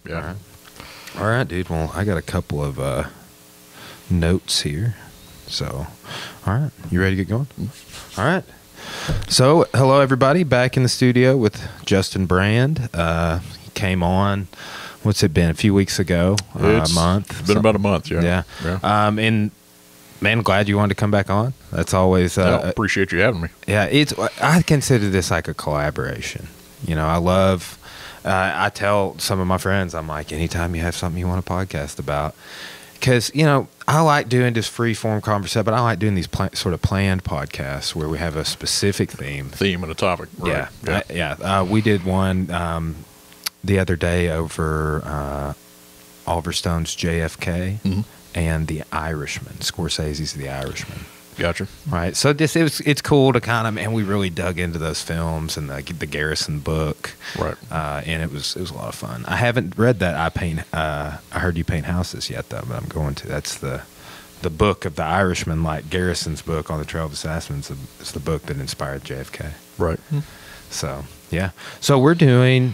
Yeah. All right, dude. Well, I got a couple of notes here. So, all right. You ready to get going? All right. So, hello, everybody. Back in the studio with Justin Brand. He came on, what's it been, a few weeks ago? A month? It's been about a month, yeah. And, man, glad you wanted to come back on. That's always... appreciate you having me. Yeah, I consider this like a collaboration. You know, I love... I tell some of my friends, I'm like, anytime you have something you want to podcast about, because, you know, I like doing just free form conversation, but I like doing these sort of planned podcasts where we have a specific theme And a topic. Right. Yeah. We did one the other day over Oliver Stone's JFK and The Irishman, Scorsese's The Irishman. Gotcha. Right. So it's cool to kind of, and we really dug into those films and the Garrison book. Right. And it was a lot of fun. I haven't read that I Heard You Paint Houses yet, though, but I'm going to. That's the book of The Irishman, like Garrison's book on the Trail of Assassins. It's the book that inspired JFK. Right. So, yeah. So we're doing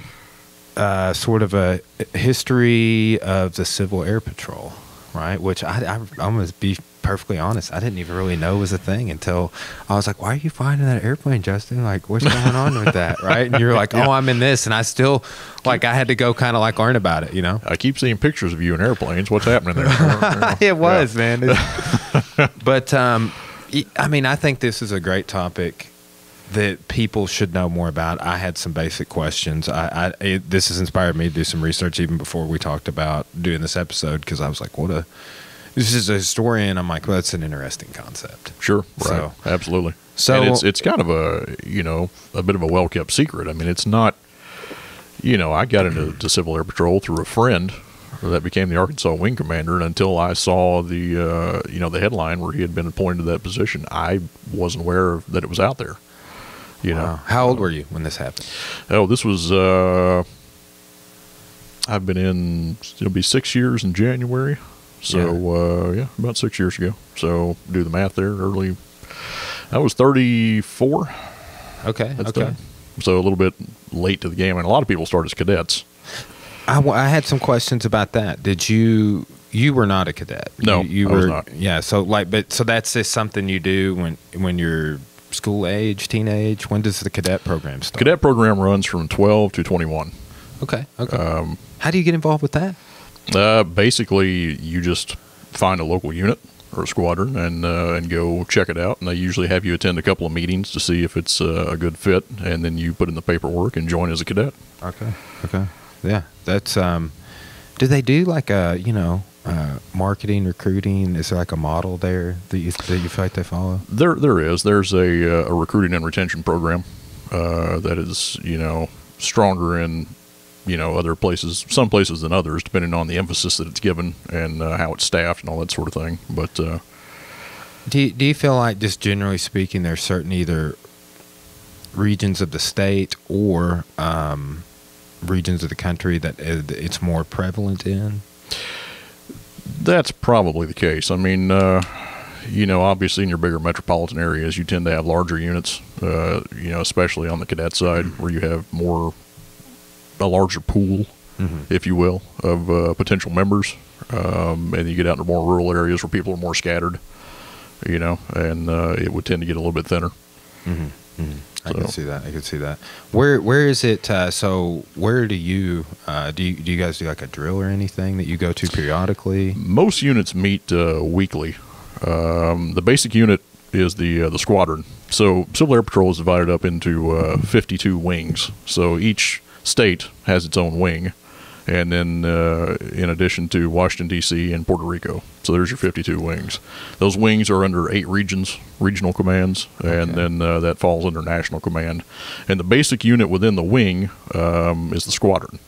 sort of a history of the Civil Air Patrol, right? Which I'm going to be perfectly honest, I didn't even really know was a thing until I was like, why are you flying in that airplane, Justin? Like, what's going on with that, right? And you're like, oh, I'm in this. And I still, like, I had to go kind of like learn about it, you know? I keep seeing pictures of you in airplanes. What's happening there? It was, man. But, I mean, I think this is a great topic that people should know more about. I had some basic questions. This has inspired me to do some research even before we talked about doing this episode, because I was like, this is a historian. I'm like, well, that's an interesting concept. Sure. Right. So, absolutely. So and it's kind of a bit of a well-kept secret. I mean, it's not, I got into Civil Air Patrol through a friend that became the Arkansas Wing Commander, and until I saw the headline where he had been appointed to that position, I wasn't aware that it was out there. Wow. How old were you when this happened? Oh, this was, I've been in, it'll be 6 years in January. So, about 6 years ago. So, do the math there. I was 34. Okay. So, a little bit late to the game. And a lot of people start as cadets. I had some questions about that. Did you were not a cadet? No, you I was not. Yeah. So, so that's just something you do when you're school age, teenage? When does the cadet program start? Cadet program runs from 12 to 21. Okay. How do you get involved with that? Basically, you just find a local unit or a squadron and go check it out. And they usually have you attend a couple of meetings to see if it's a good fit, and then you put in the paperwork and join as a cadet. Okay. Yeah, that's. Do they do like marketing, recruiting? Is there like a model there that you feel like they follow? There is. There's a recruiting and retention program that is stronger in. Other places, some places than others, depending on the emphasis that it's given and how it's staffed and all that sort of thing. But do you feel like, just generally speaking, there's certain either regions of the state or regions of the country that it's more prevalent in? That's probably the case. I mean, obviously in your bigger metropolitan areas, you tend to have larger units, especially on the cadet side, where you have a larger pool, if you will, of potential members, and you get out into more rural areas where people are more scattered, and it would tend to get a little bit thinner. I can see that. Where is it? So where do you guys do like a drill or anything that you go to periodically? Most units meet weekly. The basic unit is the squadron. So Civil Air Patrol is divided up into 52 wings. So each state has its own wing, and then in addition to Washington, D.C. and Puerto Rico. So there's your 52 wings. Those wings are under 8 regional commands, and then that falls under national command. And the basic unit within the wing is the squadron.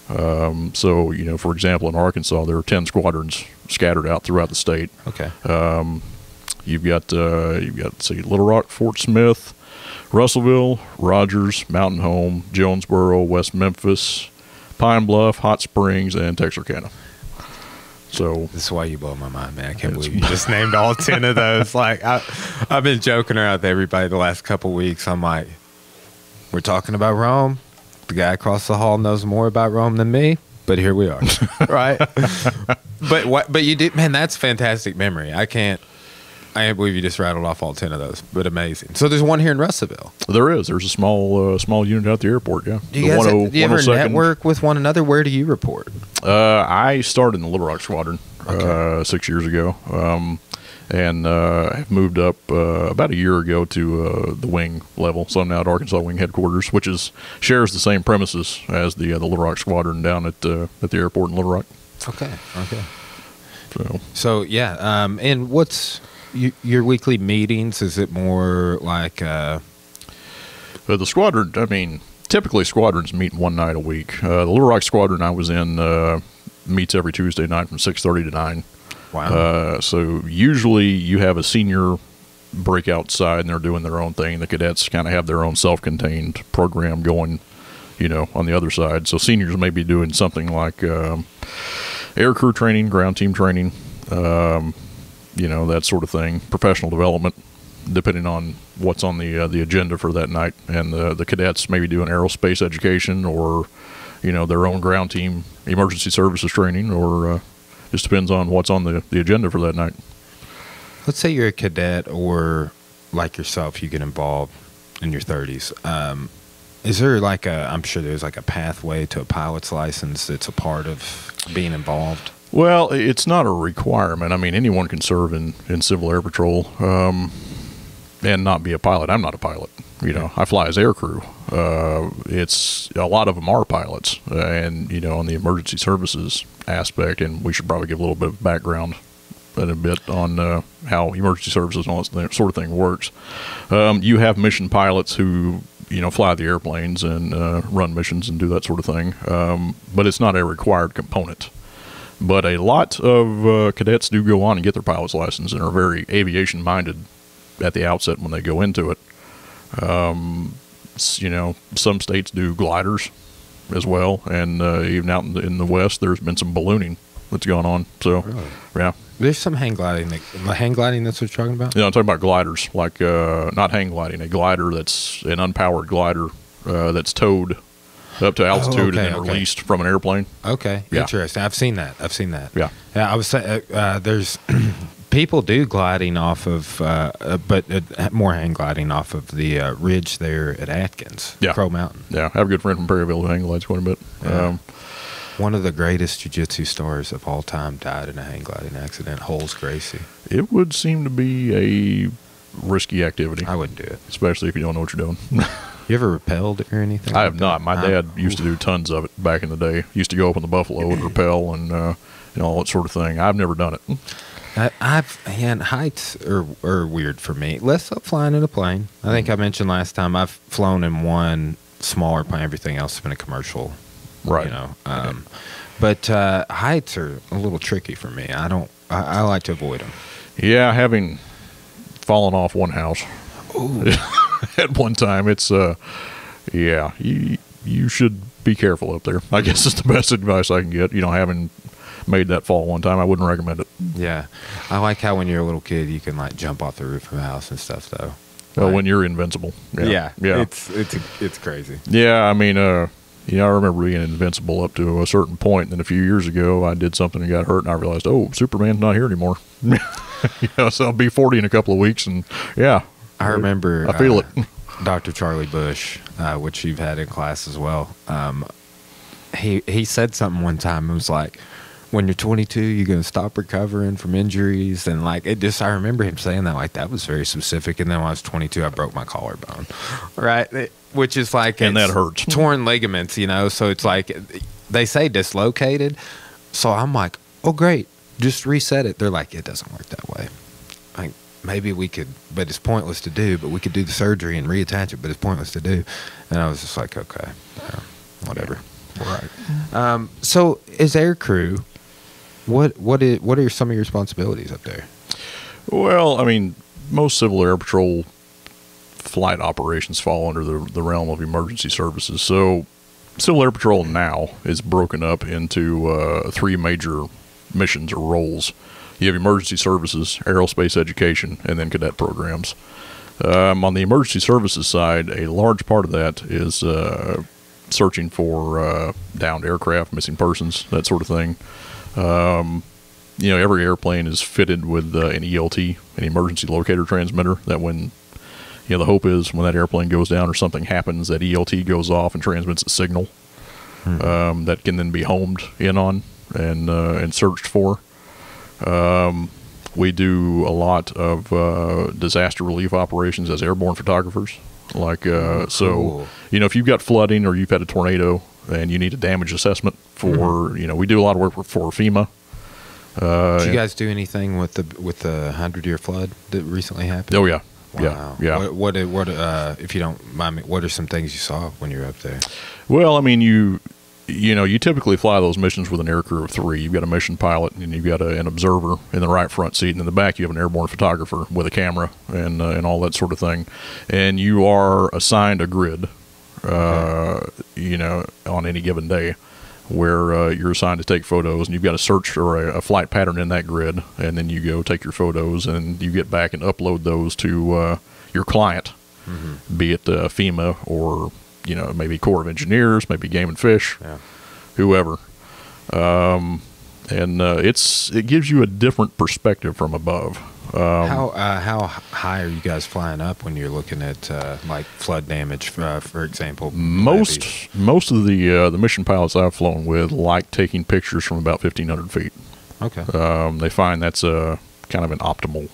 So, for example, in Arkansas, there are 10 squadrons scattered out throughout the state. Okay. You've got Little Rock, Fort Smith, Russellville, Rogers, Mountain Home, Jonesboro, West Memphis, Pine Bluff, Hot Springs, and Texarkana. So this is why you blow my mind, man. I can't believe you just named all 10 of those. Like I've been joking around with everybody the last couple of weeks. I'm like, we're talking about Rome. The guy across the hall knows more about Rome than me. but here we are. Right. But you did, man, that's fantastic memory. I can't believe you just rattled off all 10 of those, but amazing. So there's one here in Russellville. There's a small unit out at the airport, yeah. Do you ever network with one another? Where do you report? I started in the Little Rock Squadron 6 years ago, and have moved up about a year ago to the wing level. So I'm now at Arkansas Wing Headquarters, which shares the same premises as the Little Rock Squadron down at the airport in Little Rock. Okay. So yeah, and what's your weekly meetings? Is it more like the squadron? I mean, typically squadrons meet one night a week. The Little Rock Squadron I was in meets every Tuesday night from 6:30 to 9. Wow. So usually you have a senior breakout side, and they're doing their own thing. The cadets kind of have their own self-contained program going, on the other side. So seniors may be doing something like air crew training, ground team training, that sort of thing, professional development, depending on what's on the agenda for that night. And the cadets may be doing aerospace education or, their own ground team emergency services training, or just depends on what's on the agenda for that night. Let's say you're a cadet, or like yourself, you get involved in your 30s. Is there I'm sure there's like a pathway to a pilot's license that's a part of being involved? Well, it's not a requirement. I mean, anyone can serve in Civil Air Patrol and not be a pilot. I'm not a pilot. I fly as air crew. It's a lot of them are pilots, and on the emergency services aspect. And we should probably give a little bit of background in a bit on how emergency services and all that sort of thing works. You have mission pilots who fly the airplanes and run missions and do that sort of thing, but it's not a required component. But a lot of cadets do go on and get their pilot's license and are very aviation minded at the outset when they go into it. Some states do gliders as well, and even out in the West, there's been some ballooning that's gone on. So, really? Yeah. There's some hang gliding. Hang gliding, that's what you're talking about? I'm talking about gliders, like not hang gliding, a glider that's an unpowered glider that's towed up to altitude and then released from an airplane. Okay, yeah. Interesting. I've seen that. Yeah. Yeah, I was saying there's people do gliding off of, but more hang gliding off of the ridge there at Atkins, Crow Mountain. Yeah, I have a good friend from Perryville who hang glides quite a bit. Yeah. One of the greatest jiu-jitsu stars of all time died in a hang gliding accident, Holes Gracie. It would seem to be a risky activity. I wouldn't do it. Especially if you don't know what you're doing. You ever rappelled or anything? I have not. My dad used to do tons of it back in the day. Used to go up on the Buffalo and rappel and all that sort of thing. I've never done it. Heights are weird for me. Less so flying in a plane. I think I mentioned last time I've flown in one smaller plane. Everything else has been a commercial. Right. But heights are a little tricky for me. I like to avoid them. Yeah, having fallen off one house at one time, it's you should be careful up there. I guess it's the best advice I can get. Having made that fall one time, I wouldn't recommend it. Yeah, I like how when you're a little kid, you can jump off the roof of a house and stuff, though. Well, when you're invincible. Yeah. It's crazy. Yeah, I mean, I remember being invincible up to a certain point. And then a few years ago, I did something and got hurt, and I realized, Superman's not here anymore. So I'll be 40 in a couple of weeks, and I remember. I feel it. Dr. Charlie Bush, which you've had in class as well. He said something one time. It was like, when you're 22, you're going to stop recovering from injuries. And I remember him saying that, that was very specific. And then when I was 22, I broke my collarbone. Right. Which is and that hurts. Torn ligaments, so it's they say dislocated. So I'm like, oh, great. Just reset it. They're like, it doesn't work that way. Maybe we could, but it's pointless to do, but we could do the surgery and reattach it, but it's pointless to do. And I was just like, okay, whatever. Right. So as air crew, what are some of your responsibilities up there? Well, I mean, most Civil Air Patrol flight operations fall under the realm of emergency services. So Civil Air Patrol now is broken up into 3 major missions or roles. You have emergency services, aerospace education, and then cadet programs. On the emergency services side, a large part of that is searching for downed aircraft, missing persons, that sort of thing. Every airplane is fitted with an ELT, an emergency locator transmitter, that when, the hope is when that airplane goes down or something happens, that ELT goes off and transmits a signal that can then be homed in on and searched for. We do a lot of disaster relief operations as airborne photographers. So, if you've got flooding or you've had a tornado and you need a damage assessment for, we do a lot of work for FEMA. Did you guys do anything with the 100-year flood that recently happened? Oh, yeah. Wow. Yeah. What, if you don't mind me, what are some things you saw when you were up there? Well, I mean, you typically fly those missions with an aircrew of 3. You've got a mission pilot, and you've got an observer in the right front seat, and in the back you have an airborne photographer with a camera and all that sort of thing. And you are assigned a grid, on any given day, where you're assigned to take photos, and you've got to search for a flight pattern in that grid, and then you go take your photos, and you get back and upload those to your client, be it FEMA or maybe Corps of Engineers, maybe Game and Fish, whoever. It gives you a different perspective from above. How high are you guys flying up when you're looking at like flood damage, for example? Most of the mission pilots I've flown with like taking pictures from about 1,500 feet. Okay. They find that's a kind of an optimal,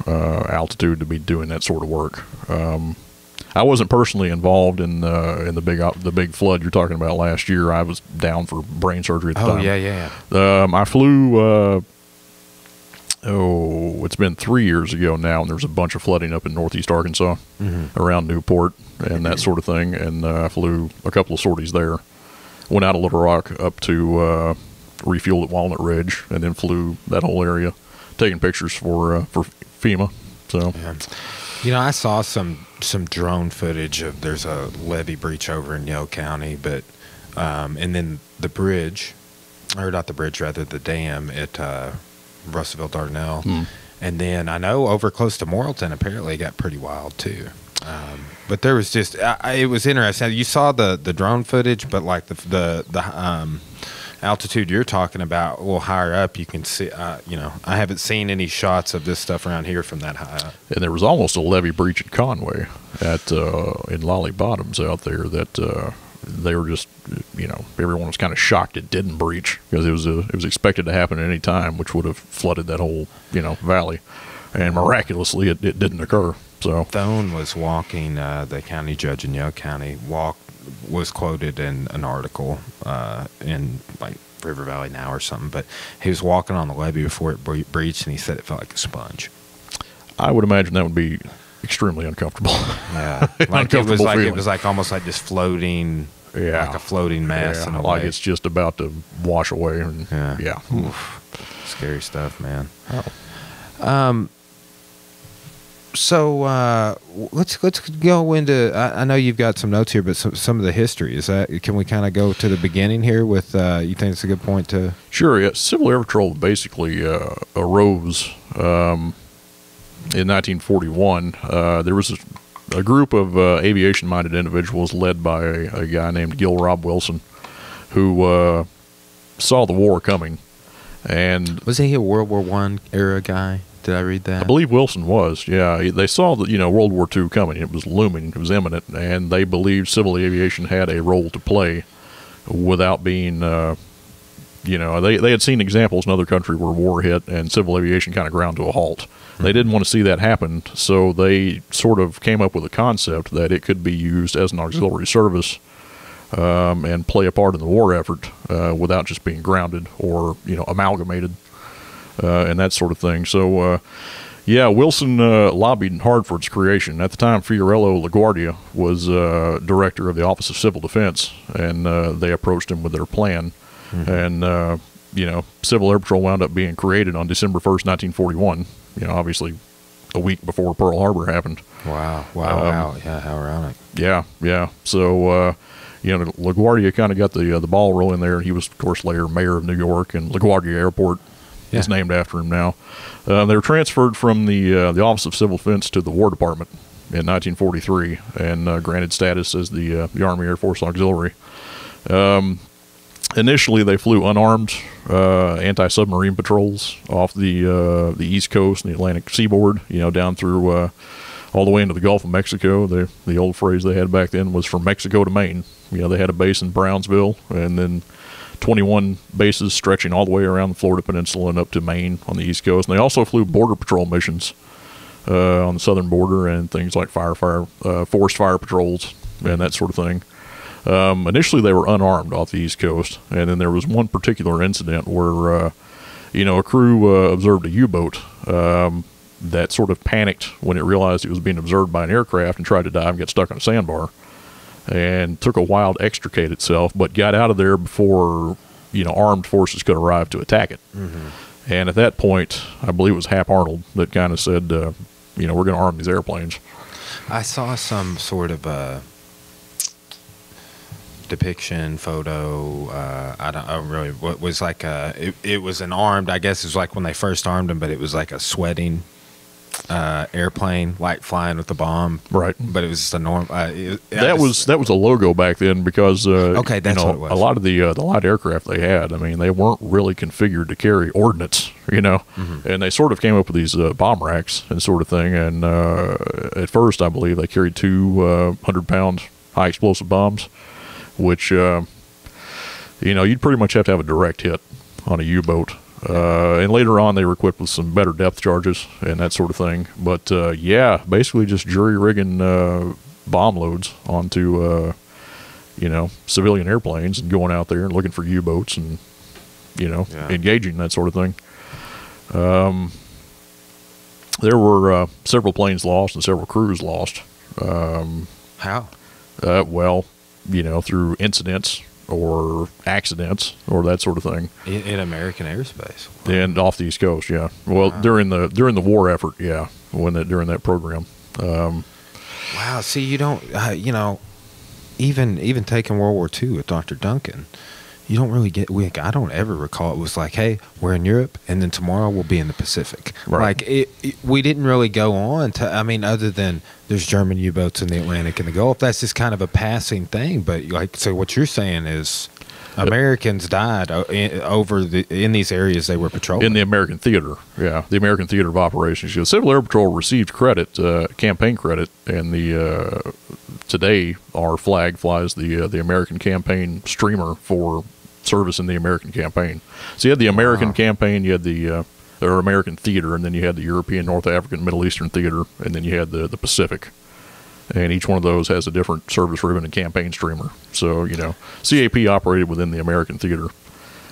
altitude to be doing that sort of work. I wasn't personally involved in the big flood you're talking about last year. I was down for brain surgery at the time. Yeah. I flew. It's been 3 years ago now, and there was a bunch of flooding up in northeast Arkansas, around Newport and that sort of thing. And I flew a couple of sorties there. Went out of Little Rock up to refueled at Walnut Ridge, and then flew that whole area, taking pictures for FEMA. So. Yeah. I saw some drone footage of there's a levee breach over in Yale County, but and then the bridge, or not the bridge, rather the dam at Russellville Dardanelle, and then I know over close to Morrilton apparently it got pretty wild too. But there was just it was interesting. You saw the drone footage, but like the altitude you're talking about, a little higher up, you can see. I haven't seen any shots of this stuff around here from that high up. And there was almost a levee breach at Conway in Lolly Bottoms out there that they were just, everyone was kind of shocked it didn't breach, because it was expected to happen at any time, which would have flooded that whole valley, and miraculously it didn't occur. So Thone was walking, the county judge in Yale County was quoted in an article in like River Valley Now or something, but he was walking on the levee before it breached, and he said it felt like a sponge. I would imagine that would be extremely uncomfortable. Yeah, like it was like almost like just floating, like a floating mass in a like way. it's just about to wash away. And Oof. Scary stuff, man. Oh. So let's go into. I know you've got some notes here, but some of the history can we kind of go to the beginning here with? You think it's a good point to? Sure. Yeah. Civil Air Patrol basically arose in 1941. There was a group of aviation-minded individuals led by a guy named Gil Rob Wilson, who saw the war coming. And was he a World War I era guy? Did I read that? I believe Wilson was, yeah. They saw that, World War II coming. It was looming. It was imminent. And they believed civil aviation had a role to play without being, they had seen examples in other countries where war hit and civil aviation kind of ground to a halt. They didn't want to see that happen, so they sort of came up with a concept that it could be used as an auxiliary service and play a part in the war effort without just being grounded or, amalgamated. And that sort of thing. So, Wilson lobbied hard for its creation. At the time, Fiorello LaGuardia was director of the Office of Civil Defense, and they approached him with their plan. And, Civil Air Patrol wound up being created on December 1st, 1941, obviously a week before Pearl Harbor happened. Wow. Yeah, how ironic. Yeah. So, LaGuardia kind of got the ball rolling there. He was, of course, later mayor of New York, and LaGuardia Airport is named after him now. They were transferred from the Office of Civil Defense to the War Department in 1943 and granted status as the Army Air Force Auxiliary. Initially, they flew unarmed anti-submarine patrols off the East Coast and the Atlantic seaboard, down through all the way into the Gulf of Mexico. The old phrase they had back then was from Mexico to Maine. They had a base in Brownsville, and then 21 bases stretching all the way around the Florida Peninsula and up to Maine on the East Coast. And they also flew border patrol missions on the southern border and things like forest fire patrols and that sort of thing. Initially, they were unarmed off the East Coast, and then there was one particular incident where, a crew observed a U-boat that sort of panicked when it realized it was being observed by an aircraft and tried to dive and get stuck on a sandbar, and took a while to extricate itself, but got out of there before, armed forces could arrive to attack it. Mm-hmm. And at that point, I believe it was Hap Arnold that kind of said, we're going to arm these airplanes. I saw some sort of depiction photo. I don't really. What was like it was an armed. I guess it was like when they first armed them, but it was like a sweating airplane, like flying with the bomb. Right. But it was just a norm. That was a logo back then because okay, that's what it was. A lot of the light aircraft they had. I mean, they weren't really configured to carry ordnance. Mm-hmm. And they sort of came up with these bomb racks and sort of thing. And at first, I believe they carried 200-pound high explosive bombs, which, you'd pretty much have to have a direct hit on a U-boat. And later on, they were equipped with some better depth charges and that sort of thing. But, basically just jury-rigging bomb loads onto, civilian airplanes and going out there and looking for U-boats and, engaging that sort of thing. There were several planes lost and several crews lost. How? Through incidents or accidents or that sort of thing in American airspace and off the East Coast. Yeah. Well, during the war effort. Yeah. During that program. Wow. See, you don't, even taking World War II with Dr. Duncan, you don't really I don't ever recall it was like, hey, we're in Europe and then tomorrow we'll be in the Pacific. Right. Like we didn't really go on to, other than there's German U-boats in the Atlantic and the Gulf, that's just kind of a passing thing. But so what you're saying is Americans died in these areas they were patrolling. In the American theater. Yeah. The American theater of operations. The Civil Air Patrol received campaign credit, and today our flag flies the American campaign streamer for service in the American campaign. So you had the American campaign, you had the American theater, and then you had the European, North African, Middle Eastern theater, and then you had the Pacific. And each one of those has a different service ribbon and campaign streamer. So, CAP operated within the American theater.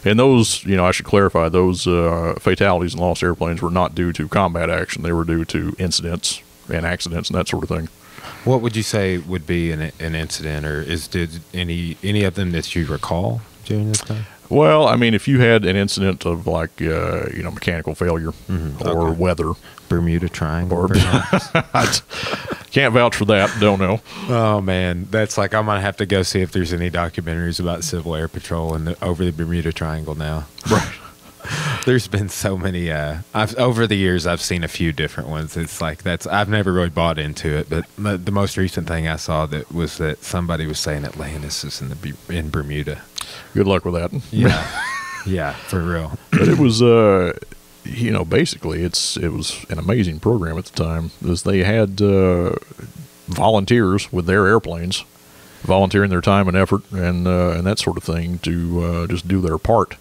And those, I should clarify, those fatalities and lost airplanes were not due to combat action. They were due to incidents and accidents and that sort of thing. What would you say would be an incident, or did any of them that you recall during this time? Well, if you had an incident of like, mechanical failure or weather. Bermuda Triangle. Or can't vouch for that. Don't know. Oh, man. That's like, I'm going to have to go see if there's any documentaries about Civil Air Patrol over the Bermuda Triangle now. Right. There's been so many. Over the years, I've seen a few different ones. It's like I've never really bought into it, but the most recent thing I saw was that somebody was saying Atlantis is in Bermuda. Good luck with that. Yeah, yeah, for real. But it was, basically it was an amazing program at the time, because they had volunteers with their airplanes, volunteering their time and effort and that sort of thing to just do their part.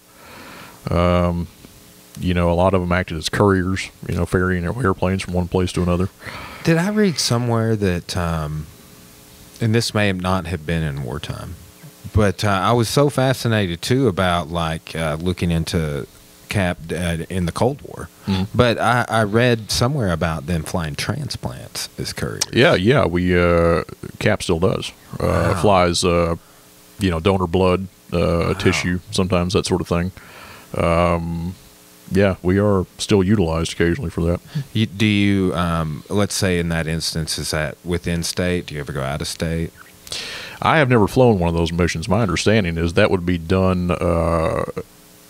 A lot of them acted as couriers, ferrying airplanes from one place to another. Did I read somewhere that, and this may not have been in wartime, but I was so fascinated too about looking into CAP in the Cold War. Mm-hmm. But I read somewhere about them flying transplants as couriers. Yeah, we CAP still does. Wow. Flies, donor blood, tissue, sometimes that sort of thing. We are still utilized occasionally for that. Do you, let's say in that instance, is that within state? Do you ever go out of state? I have never flown one of those missions. My understanding is that would be done,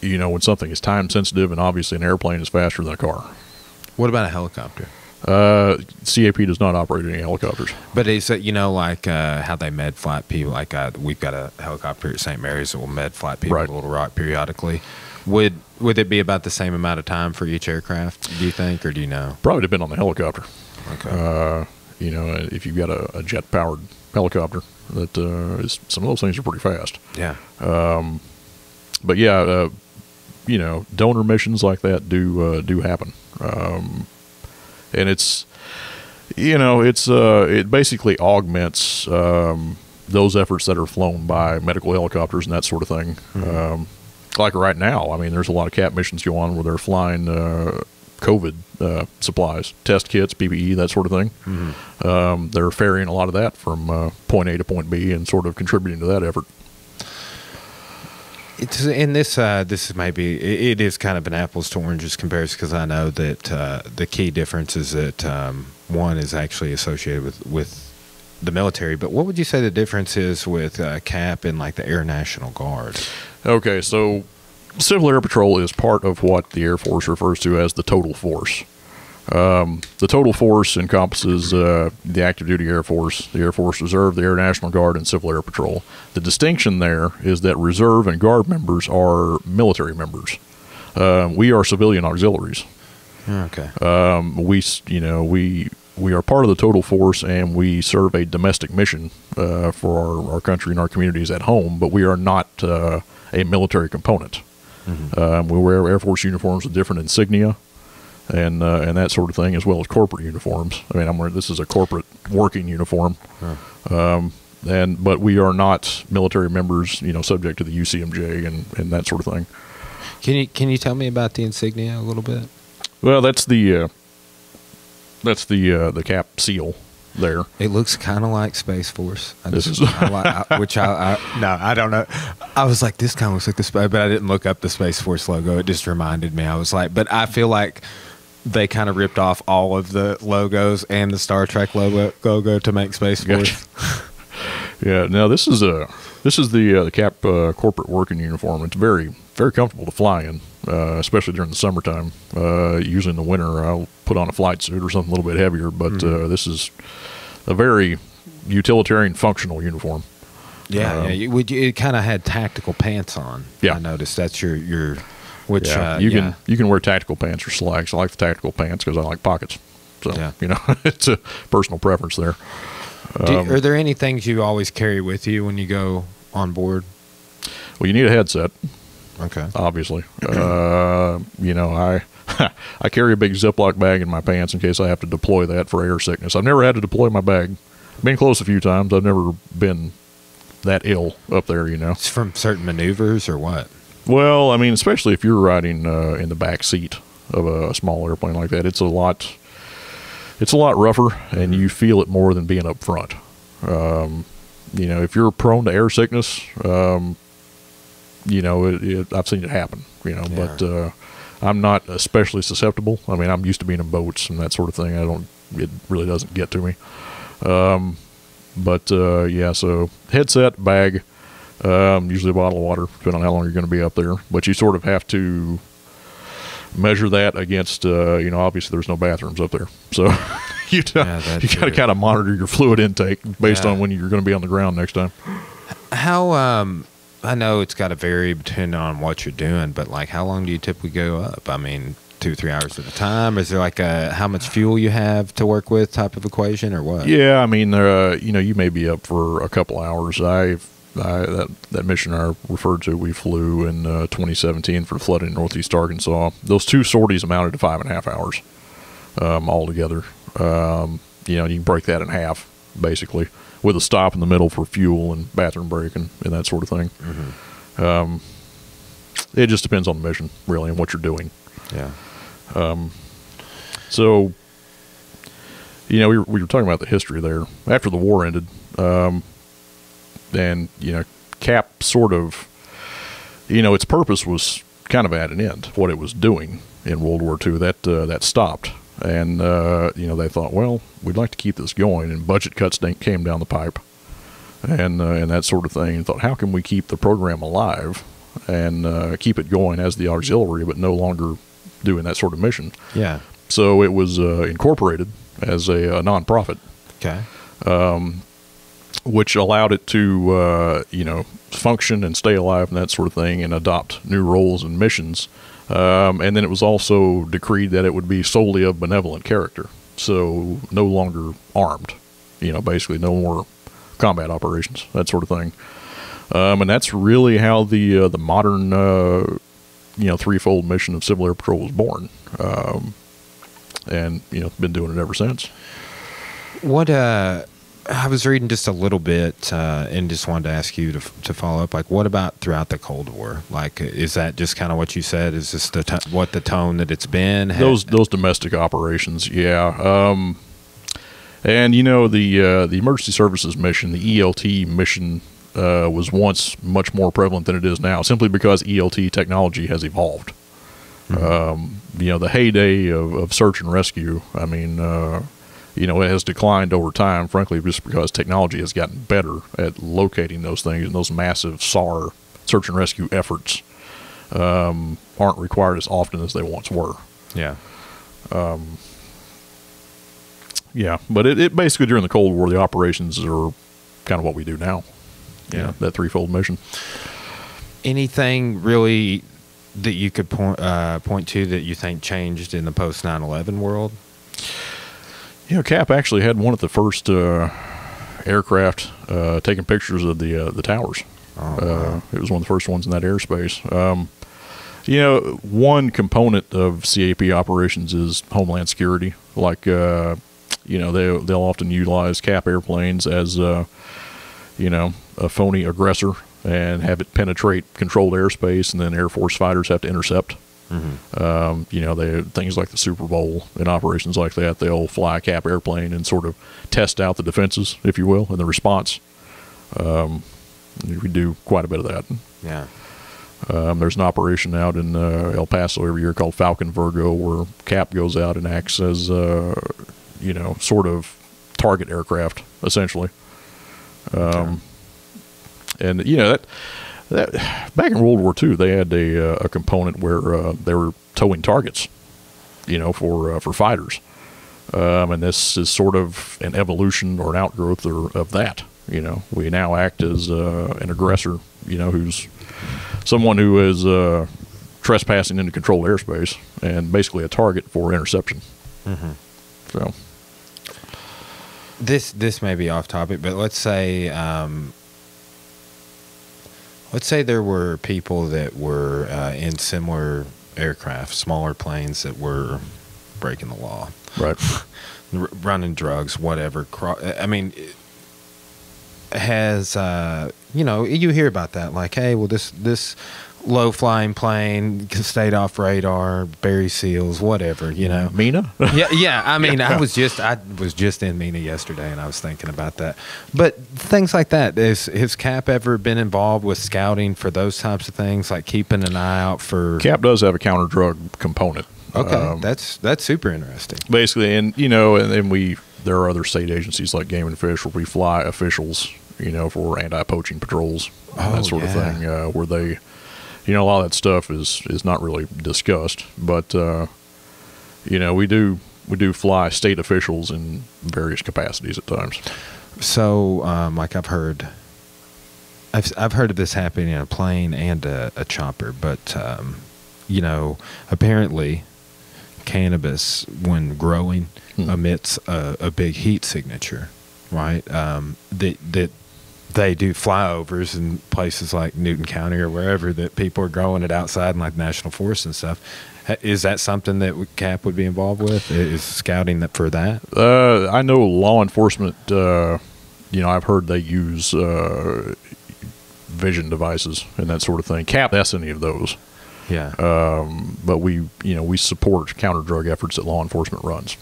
when something is time sensitive, and obviously an airplane is faster than a car. What about a helicopter? CAP does not operate any helicopters. But is it, like how they med flight people? Like we've got a helicopter at St. Mary's that will med flight people to Little Rock periodically. Would it be about the same amount of time for each aircraft, do you think, or do you know? Probably depend on the helicopter. Okay. If you've got a jet-powered helicopter, that some of those things are pretty fast. Yeah. But yeah, donor missions like that do happen. And it basically augments those efforts that are flown by medical helicopters and that sort of thing. Mm-hmm. Like right now, I mean, there's a lot of CAP missions go on where they're flying COVID supplies, test kits, PPE, that sort of thing. Mm-hmm. They're ferrying a lot of that from point A to point B and sort of contributing to that effort. It's in this it is kind of an apples to oranges comparison, because I know that the key difference is that one is actually associated with the military. But what would you say the difference is with CAP and like the Air National Guard? Okay, so Civil Air Patrol is part of what the Air Force refers to as the total force. The total force encompasses the active duty Air Force, the Air Force Reserve, the Air National Guard, and Civil Air Patrol. The distinction there is that Reserve and Guard members are military members. We are civilian auxiliaries. Okay. We are part of the total force, and we serve a domestic mission for our country and our communities at home, but we are not a military component. Mm-hmm. We wear Air Force uniforms with different insignia and that sort of thing, as well as corporate uniforms. I mean, this is a corporate working uniform. Huh. But we are not military members, subject to the UCMJ and that sort of thing. Can you tell me about the insignia a little bit? Well, that's the CAP seal there. It looks kind of like Space Force. I don't know. I was like, this kind of looks like the Space, but I didn't look up the Space Force logo. It just reminded me. I was like, but I feel like they kind of ripped off all of the logos and the Star Trek logo to make Space Force. Gotcha. Yeah. Now this is the CAP corporate working uniform. It's very, very comfortable to fly in, especially during the summertime. Usually in the winter, I'll put on a flight suit or something a little bit heavier. But this is a very utilitarian, functional uniform. Yeah, it kind of had tactical pants on. Yeah, I noticed that's your. Which you can wear tactical pants or slacks. I like the tactical pants because I like pockets. So it's a personal preference there. Are there any things you always carry with you when you go on board? Well, you need a headset. Okay. Obviously, I carry a big Ziploc bag in my pants in case I have to deploy that for air sickness. I've never had to deploy my bag. Been close a few times. I've never been that ill up there. It's from certain maneuvers or what? Well, I mean, especially if you're riding in the back seat of a small airplane like that, it's a lot rougher, and you feel it more than being up front. If you're prone to air sickness, I've seen it happen. But I'm not especially susceptible. I mean, I'm used to being in boats and that sort of thing. It really doesn't get to me. So headset, bag. Usually a bottle of water, depending on how long you're going to be up there. But you sort of have to measure that against, obviously there's no bathrooms up there. So you got to kind of monitor your fluid intake based on when you're going to be on the ground next time. How, I know it's got to vary depending on what you're doing, but like how long do you typically go up? I mean, 2-3 hours at a time? Is there like how much fuel you have to work with type of equation or what? Yeah, I mean, you may be up for a couple hours. That mission I referred to, we flew in 2017 for flooding in northeast Arkansas. Those two sorties amounted to 5.5 hours altogether. You can break that in half, basically, with a stop in the middle for fuel and bathroom break and that sort of thing. Mm-hmm. It just depends on the mission, really, and what you're doing. Yeah. So, we were talking about the history there. After the war ended, and CAP sort of, its purpose was kind of at an end. What it was doing in World War II, that stopped, and they thought, well, we'd like to keep this going, and budget cuts came down the pipe, and that sort of thing. And thought, how can we keep the program alive and keep it going as the auxiliary, but no longer doing that sort of mission? Yeah. So it was incorporated as a nonprofit. Okay. Which allowed it to, function and stay alive and that sort of thing, and adopt new roles and missions. And then it was also decreed that it would be solely of benevolent character, so no longer armed. Basically no more combat operations, that sort of thing. And that's really how the modern, threefold mission of Civil Air Patrol was born. And been doing it ever since. What I was reading just a little bit, and just wanted to ask you to follow up. Like, what about throughout the Cold War? Like, is that just kind of what you said? Is this the tone that it's been? Those domestic operations, yeah. And the emergency services mission, the ELT mission, was once much more prevalent than it is now, simply because ELT technology has evolved. Mm-hmm. The heyday of search and rescue, I mean, it has declined over time, frankly, just because technology has gotten better at locating those things, and those massive SAR search and rescue efforts aren't required as often as they once were. Yeah. Yeah, but it basically, during the Cold War, the operations are kind of what we do now. Yeah. That threefold mission. Anything really that you could point to that you think changed in the post 9/11 world? Cap actually had one of the first aircraft taking pictures of the towers. Oh, wow. It was one of the first ones in that airspace. One component of CAP operations is Homeland Security. Like, they'll often utilize CAP airplanes as, a phony aggressor and have it penetrate controlled airspace, and then Air Force fighters have to intercept. Mm-hmm. They things like the Super Bowl and operations like that, they'll fly a CAP airplane and sort of test out the defenses, if you will, and the response. We do quite a bit of that. Yeah. There's an operation out in El Paso every year called Falcon Virgo, where CAP goes out and acts as, sort of target aircraft, essentially. Okay. And that back in World War II, they had a component where they were towing targets, for fighters. And this is sort of an evolution or an outgrowth of that. We now act as an aggressor, who's someone who is trespassing into controlled airspace, and basically a target for interception. Mm-hmm. So this may be off topic, but let's say there were people that were in similar aircraft, smaller planes, that were breaking the law, right, running drugs, whatever. I mean, has you hear about that? Like, hey, well, this low flying plane stayed off radar, bury seals, whatever. Mina. yeah. I mean, I was just in Mina yesterday, and I was thinking about that. But things like that, has CAP ever been involved with scouting for those types of things, like keeping an eye out for? CAP does have a counter drug component. Okay, that's super interesting. Basically, and there are other state agencies like Game and Fish where we fly officials, for anti-poaching patrols, and that sort of thing, where they. A lot of that stuff is not really discussed, but we do fly state officials in various capacities at times. So, like I've heard of this happening in a plane and a chopper, but apparently cannabis, when growing, emits a big heat signature, right? That they do flyovers in places like Newton County or wherever that people are growing it outside in like national forests and stuff. Is that something that CAP would be involved with? Is scouting for that? I know law enforcement, I've heard they use vision devices and that sort of thing. CAP has any of those. Yeah. But we support counter drug efforts that law enforcement runs.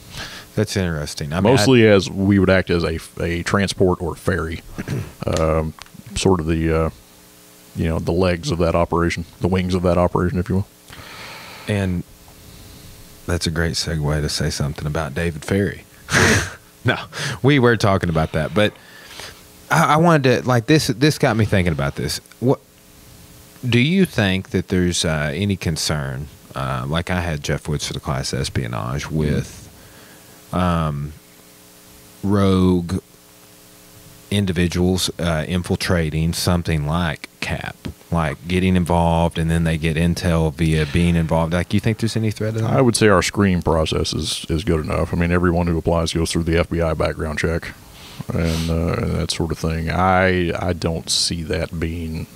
That's interesting. Mostly as we would act as a transport or ferry, sort of the the legs of that operation, the wings of that operation, if you will. And that's a great segue to say something about David Ferry. No, we were talking about that, but I wanted to, like, this got me thinking about this. What do you think that there's any concern Like I had Jeff Woods for the class espionage with rogue individuals infiltrating something like CAP, like getting involved, and then they get intel via being involved. Like, you think there's any threat of that? I would say our screening process is good enough. I mean, everyone who applies goes through the FBI background check and that sort of thing. I don't see that being,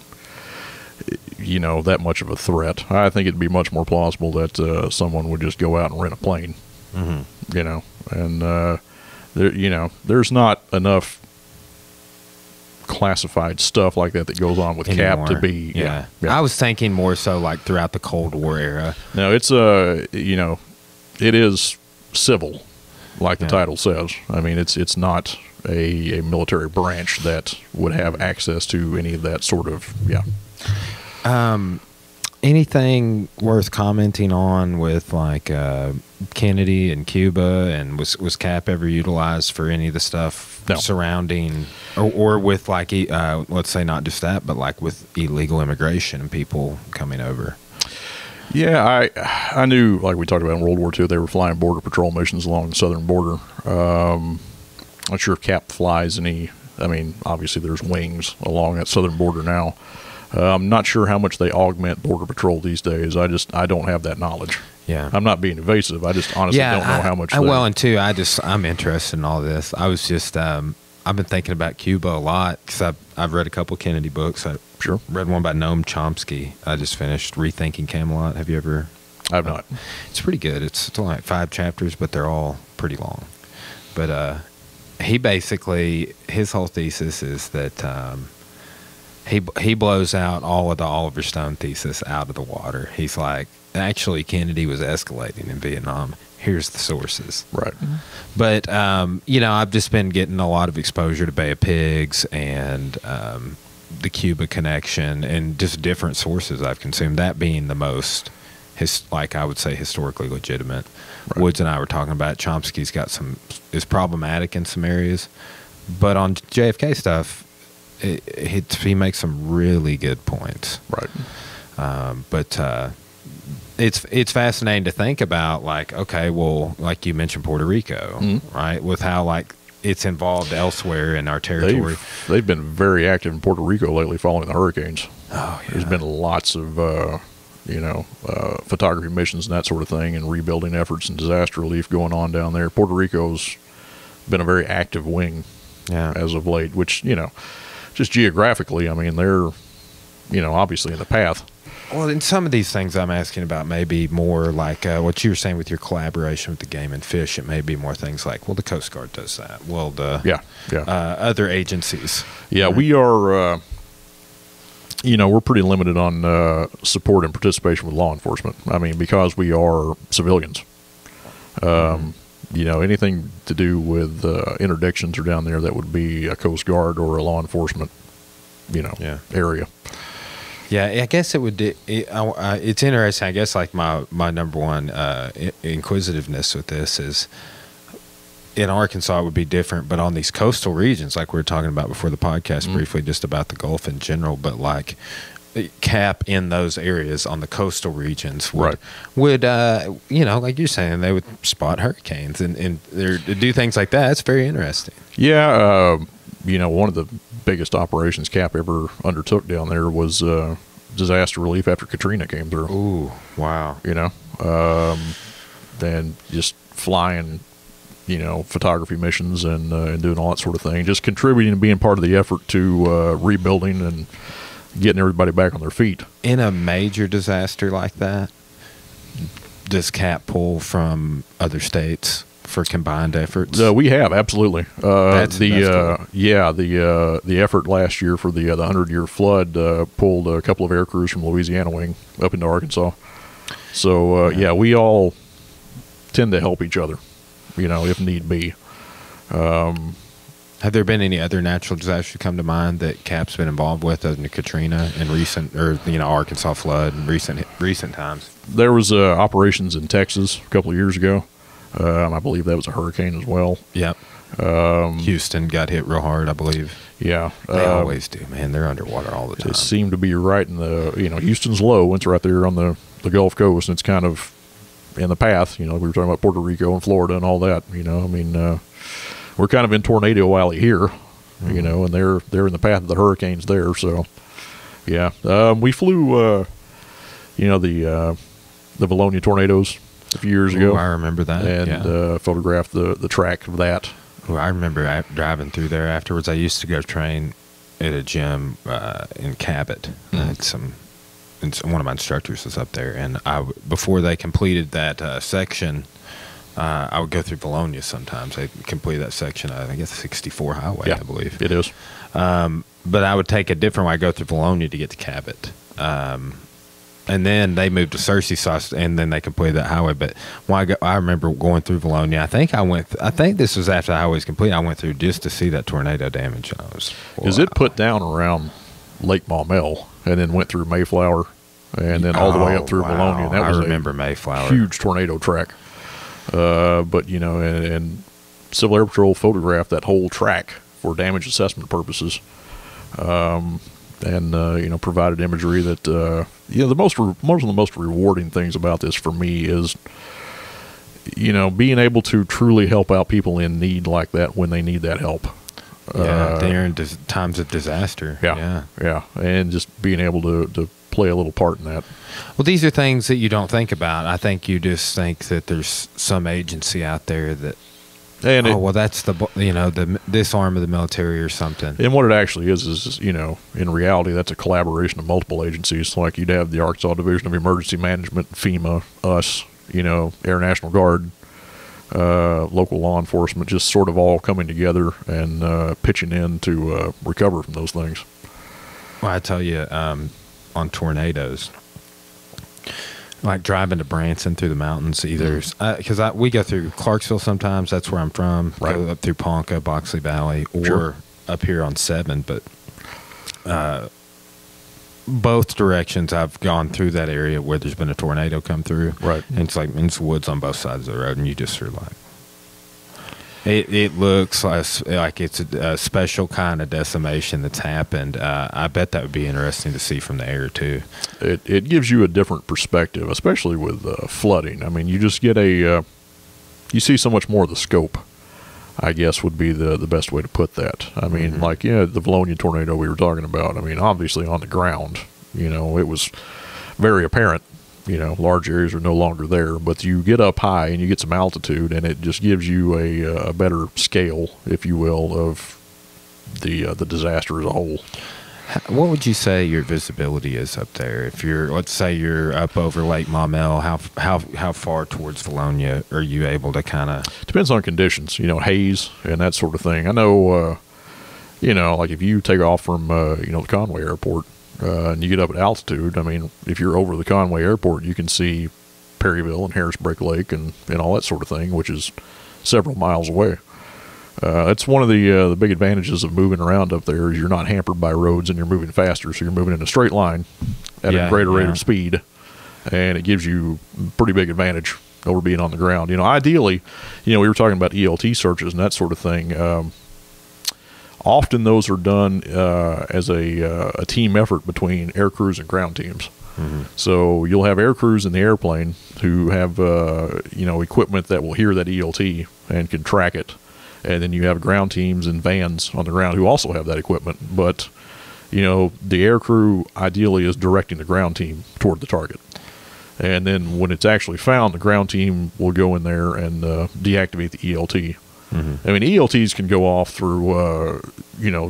that much of a threat. I think it'd be much more plausible that someone would just go out and rent a plane, and there's not enough classified stuff like that goes on with Anymore. CAP to be. Yeah. I was thinking more so like throughout the Cold War era. No, it's it is civil, like the title says. I mean, it's not a military branch that would have access to any of that sort of Anything worth commenting on with like Kennedy and Cuba, and was CAP ever utilized for any of the stuff surrounding, or with like let's say not just that, but like with illegal immigration and people coming over? Yeah, I knew, like we talked about in World War II, they were flying border patrol missions along the southern border. Not sure if CAP flies any. I mean, obviously there's wings along that southern border now. I'm not sure how much they augment border patrol these days. I don't have that knowledge. Yeah, I'm not being evasive. I just honestly don't know how much. Well, and two, I'm interested in all this. I was just I've been thinking about Cuba a lot because I've read a couple Kennedy books. I read one by Noam Chomsky. I just finished Rethinking Camelot. Have you ever? I've not. It's pretty good. It's only like 5 chapters, but they're all pretty long. But he basically, his whole thesis is that he blows out all of the Oliver Stone thesis out of the water. He's like, actually, Kennedy was escalating in Vietnam. Here's the sources. Right. But, I've just been getting a lot of exposure to Bay of Pigs and the Cuba connection and just different sources I've consumed, that being the most, I would say, historically legitimate. Right. Woods and I were talking about Chomsky's is problematic in some areas. But on JFK stuff, he makes some really good points. Right. But it's fascinating to think about, like, okay, well, like you mentioned Puerto Rico, right? With how, like, it's involved elsewhere in our territory. They've been very active in Puerto Rico lately following the hurricanes. Oh, yeah. There's been lots of, photography missions and that sort of thing, and rebuilding efforts and disaster relief going on down there. Puerto Rico's been a very active wing as of late, which, just geographically, I mean, they're, obviously in the path. Well, in some of these things I'm asking about, maybe more like what you were saying with your collaboration with the Game and Fish. It may be more things like, well, the Coast Guard does that. Well, the other agencies. Yeah, we are, we're pretty limited on support and participation with law enforcement. I mean, because we are civilians. Anything to do with interdictions are down there that would be a Coast Guard or a law enforcement, area. Yeah, I guess it would. It's interesting. I guess like my number one inquisitiveness with this is, in Arkansas it would be different, but on these coastal regions, like we were talking about before the podcast briefly, just about the Gulf in general, but like CAP in those areas on the coastal regions would like you're saying, they would spot hurricanes and do things like that. It's very interesting. Yeah, one of the biggest operations CAP ever undertook down there was disaster relief after Katrina came through. Ooh, wow. And just flying, photography missions and doing all that sort of thing, just contributing and being part of the effort to rebuilding and getting everybody back on their feet. In a major disaster like that, does CAP pull from other states for combined efforts? We have, absolutely. That's cool. The effort last year for the 100-year flood pulled a couple of air crews from Louisiana wing up into Arkansas. So we all tend to help each other, if need be. Have there been any other natural disasters come to mind that CAP's been involved with other than Katrina and Arkansas flood in recent times? There was operations in Texas a couple of years ago. I believe that was a hurricane as well. Yep. Houston got hit real hard, I believe. Yeah. They always do, man. They're underwater all the time. It seemed to be right in the, Houston's low. It's right there on the the Gulf Coast, and it's kind of in the path. We were talking about Puerto Rico and Florida and all that. We're kind of in Tornado Alley here, and they're in the path of the hurricanes there. So, yeah, we flew, the Bologna Tornadoes a few years ago. I remember that. And photographed the track of that. Well, I remember driving through there afterwards. I used to go train at a gym in Cabot. And one of my instructors was up there. And before they completed that section, I would go through Bologna sometimes. They completed that section, I think it's 64 highway, I believe. It is. But I would take a different way. I'd go through Bologna to get to Cabot. And then they moved to Searcy, and then they completed that highway. But when I remember going through Bologna. I think this was after the highway was complete. I went through just to see that tornado damage. Is it put down around Lake Maumelle and then went through Mayflower and then all the way up through Bologna? And that was remember Mayflower. Huge tornado track. But and Civil Air Patrol photographed that whole track for damage assessment purposes. And provided imagery that one of the most rewarding things about this for me is being able to truly help out people in need like that when they need that help. They're in times of disaster. Yeah, and just being able to play a little part in that. Well, these are things that you don't think about. I think you just think that there's some agency out there that. And that's this arm of the military or something. And what it actually is in reality, that's a collaboration of multiple agencies. Like you'd have the Arkansas Division of Emergency Management, FEMA, us, Air National Guard, local law enforcement, just sort of all coming together and pitching in to recover from those things. Well, I tell you, on tornadoes, like driving to Branson through the mountains, either because we go through Clarksville sometimes. That's where I'm from. Right. Go up through Ponca, Boxley Valley, or up here on 7. But both directions, I've gone through that area where there's been a tornado come through. Right. And it's woods on both sides of the road, and you just are like. It looks like it's a special kind of decimation that's happened. I bet that would be interesting to see from the air, too. It gives you a different perspective, especially with flooding. I mean, you just get you see so much more of the scope, I guess would be the best way to put that. I mean, the Bologna tornado we were talking about, I mean, obviously on the ground, it was very apparent. Large areas are no longer there, but you get up high and you get some altitude, and it just gives you a better scale, if you will, of the disaster as a whole. What would you say your visibility is up there? If let's say you're up over Lake Maumelle, how far towards Bologna are you able to kind of? Depends on conditions, haze and that sort of thing. I know, like if you take off from the Conway Airport. And you get up at altitude, I mean, if you're over the Conway Airport, you can see Perryville and Harrisburg Lake and all that sort of thing, which is several miles away. It's one of the big advantages of moving around up there is you're not hampered by roads and you're moving faster, so you're moving in a straight line at a greater rate of speed, and it gives you pretty big advantage over being on the ground. Ideally, we were talking about ELT searches and that sort of thing. Often those are done as a team effort between air crews and ground teams. Mm-hmm. So you'll have air crews in the airplane who have equipment that will hear that ELT and can track it, and then you have ground teams and vans on the ground who also have that equipment. But the air crew ideally is directing the ground team toward the target, and then when it's actually found, the ground team will go in there and deactivate the ELT. Mm-hmm. I mean, ELTs can go off through,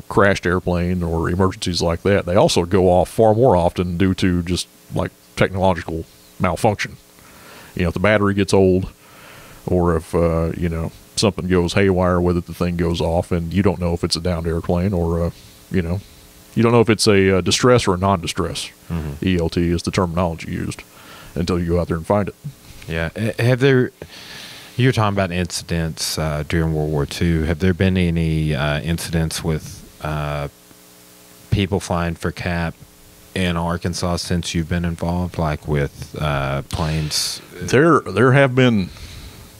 crashed airplane or emergencies like that. They also go off far more often due to just like technological malfunction. If the battery gets old, or if something goes haywire with it, the thing goes off, and you don't know if it's a downed airplane or you don't know if it's a distress or a non-distress. Mm-hmm. ELT is the terminology used until you go out there and find it. Yeah. You're talking about incidents during World War II. Have there been any incidents with people flying for CAP in Arkansas since you've been involved, like with planes? There have been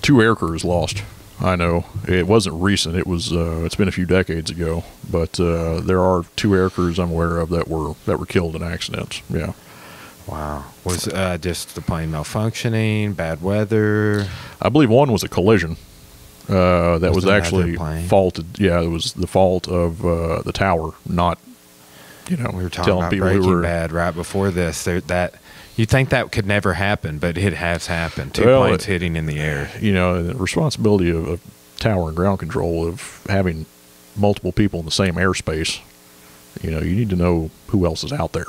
2 air crews lost. I know it wasn't recent. It's been a few decades ago, but there are 2 air crews I'm aware of that were killed in accidents. Yeah. Wow. Was just the plane malfunctioning, bad weather? I believe one was a collision that was another actually plane? faulted. Yeah, it was the fault of the tower, not, We were talking telling about people Breaking Bad right before this. That you think that could never happen, but it has happened. Two Well, planes hitting in the air. The responsibility of tower and ground control of having multiple people in the same airspace. You need to know who else is out there.